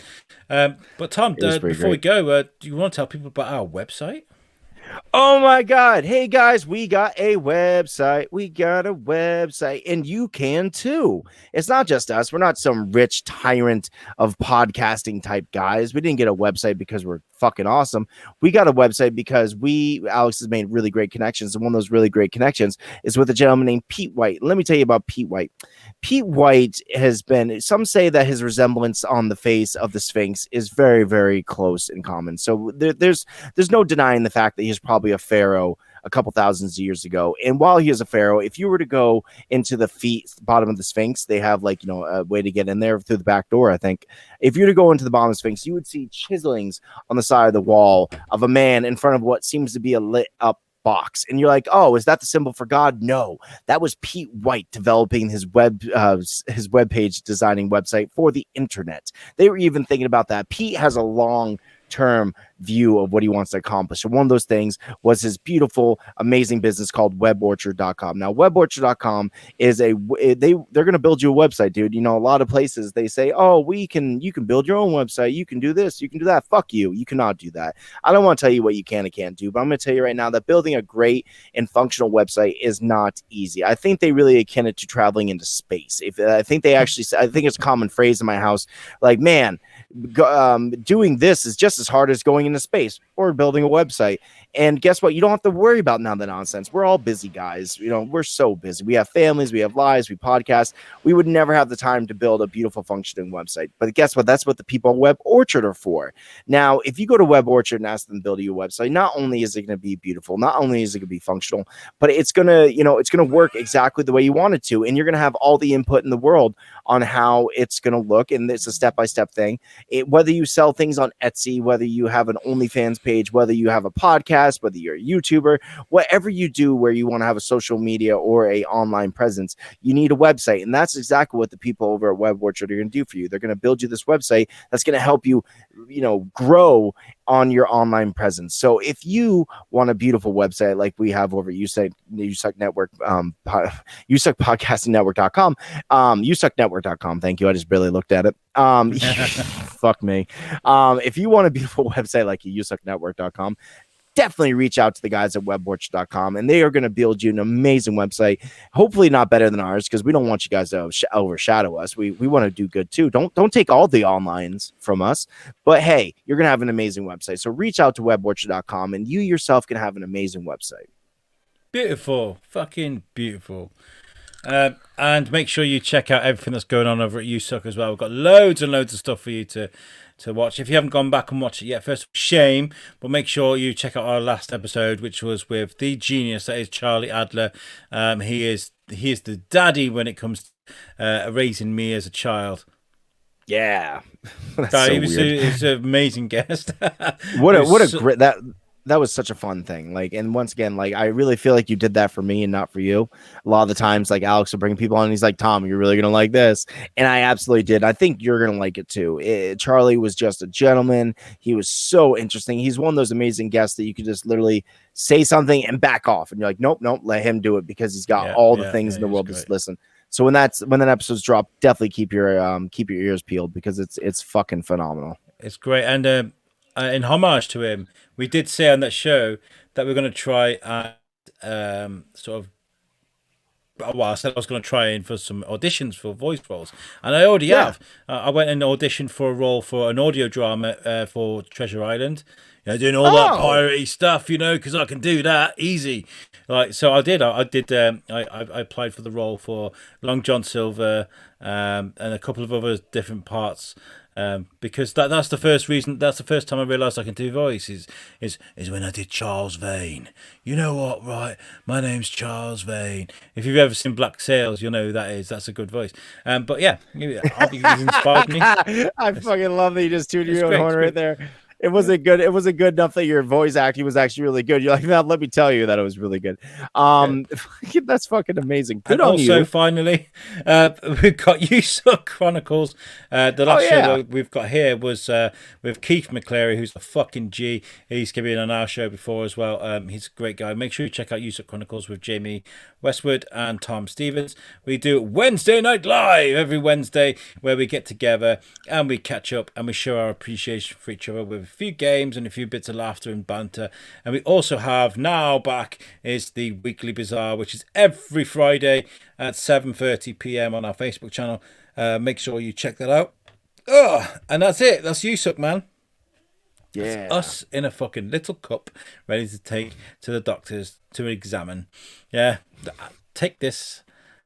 But Tom, before we go, do you want to tell people about our website? Oh my God. Hey guys, we got a website. And you can too. It's not just us. We're not some rich tyrant of podcasting type guys. We didn't get a website because we're fucking awesome. We got a website because Alex has made really great connections. And one of those really great connections is with a gentleman named Pete White. Let me tell you about Pete White. Pete White some say that his resemblance on the face of the Sphinx is very, very close in common. So there's no denying the fact that he's probably a pharaoh a couple thousands of years ago. And while he is a pharaoh, if you were to go into the bottom of the Sphinx, they have like, a way to get in there through the back door, I think. If you were to go into the bottom of the Sphinx, you would see chiselings on the side of the wall of a man in front of what seems to be a lit up box, and you're like, oh, is that the symbol for God? No, that was Pete White developing his web page designing website for the internet. They were even thinking about that. Pete has a long term view of what he wants to accomplish, and one of those things was his beautiful, amazing business called weborchard.com. Now, weborchard.com is they're going to build you a website, dude. A lot of places they say, oh, you can build your own website, you can do this, you can do that. Fuck you, you cannot do that. I don't want to tell you what you can and can't do, but I'm going to tell you right now that building a great and functional website is not easy. I think they really akin it to traveling into space. I think it's a common phrase in my house, like, man, doing this is just as hard as going into space or building a website. And guess what? You don't have to worry about none of the nonsense. We're all busy guys. We're so busy. We have families, we have lives, we podcast. We would never have the time to build a beautiful functioning website. But guess what? That's what the people at Web Orchard are for. Now, if you go to Web Orchard and ask them to build you a website, not only is it going to be beautiful, not only is it going to be functional, but it's going to work exactly the way you want it to. And you're going to have all the input in the world on how it's going to look. And it's a step-by-step thing. Whether you sell things on Etsy, whether you have an OnlyFans page, whether you have a podcast, whether you're a YouTuber, whatever you do where you want to have a social media or a online presence, you need a website. And that's exactly what the people over at Web Orchard are going to do for you. They're going to build you this website that's going to help you, grow on your online presence. So if you want a beautiful website like we have over at USUK Network, USUKpodcastingnetwork.com, USUKnetwork.com. Thank you. I just barely looked at it. Fuck me. If you want a beautiful website like USUKnetwork.com, definitely reach out to the guys at weborchard.com, and they are going to build you an amazing website. Hopefully not better than ours, because we don't want you guys to overshadow us. We want to do good too. Don't take all the onlines from us, but hey, you're going to have an amazing website. So reach out to weborchard.com, and you yourself can have an amazing website. Beautiful. Fucking beautiful. And make sure you check out everything that's going on over at USUK as well. We've got loads and loads of stuff for you to watch. If you haven't gone back and watched it yet, first, shame, but make sure you check out our last episode, which was with the genius that is Charlie Adler. He is the daddy when it comes to raising me as a child. Yeah, He was an amazing guest. What a great that was such a fun thing. Like, and once again, like, I really feel like you did that for me and not for you. A lot of the times, like, Alex will bring people on and he's like, Tom, you're really going to like this. And I absolutely did. I think you're going to like it too. Charlie was just a gentleman. He was so interesting. He's one of those amazing guests that you could just literally say something and back off. And you're like, nope, let him do it, because he's got all the things in the world to listen. So when that episode's dropped, definitely keep your ears peeled, because it's fucking phenomenal. It's great. And, in homage to him, we did say on that show that we're going to try and I said I was going to try in for some auditions for voice roles, and I already have. I went and auditioned for a role for an audio drama for Treasure Island. Doing all that piratey stuff, because I can do that easy. So I did. I applied for the role for Long John Silver and a couple of other different parts. Because that's the first reason. That's the first time I realised I can do voice is when I did Charles Vane. You know what, right? My name's Charles Vane. If you've ever seen Black Sails, you'll know who that is. That's a good voice. But yeah, you've inspired me. I fucking love that you just tuned your own horn right there. It wasn't good. It wasn't good enough that your voice acting was actually really good. You're like, now let me tell you that it was really good. That's fucking amazing. Good on you. Also, finally, we've got USUK Chronicles. The last show we've got here was with Keith McClary, who's a fucking G. He's been on our show before as well. He's a great guy. Make sure you check out USUK Chronicles with Jamie Westwood and Tom Stevens. We do Wednesday Night Live every Wednesday, where we get together and we catch up and we show our appreciation for each other with a few games and a few bits of laughter and banter. And we also have now back is the Weekly Bazaar, which is every Friday at 7:30 p.m. on our Facebook channel. Make sure you check that out. And that's it. That's USUK, man. Yeah. It's us in a fucking little cup, ready to take to the doctors to examine. Yeah. Take this,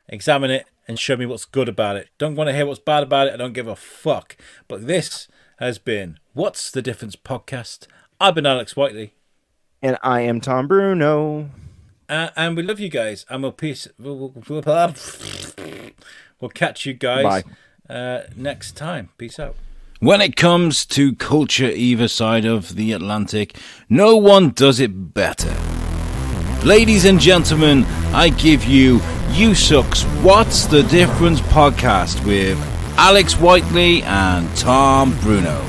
examine it, and show me what's good about it. Don't want to hear what's bad about it. I don't give a fuck. But this has been What's the Difference podcast. I've been Alex Whiteley. And I am Tom Bruno. And we love you guys, and we'll catch you guys next time. Peace out. When it comes to culture either side of the Atlantic, no one does it better. Ladies and gentlemen, I give you USUK's What's the Difference podcast with Alex Whiteley and Tom Bruno.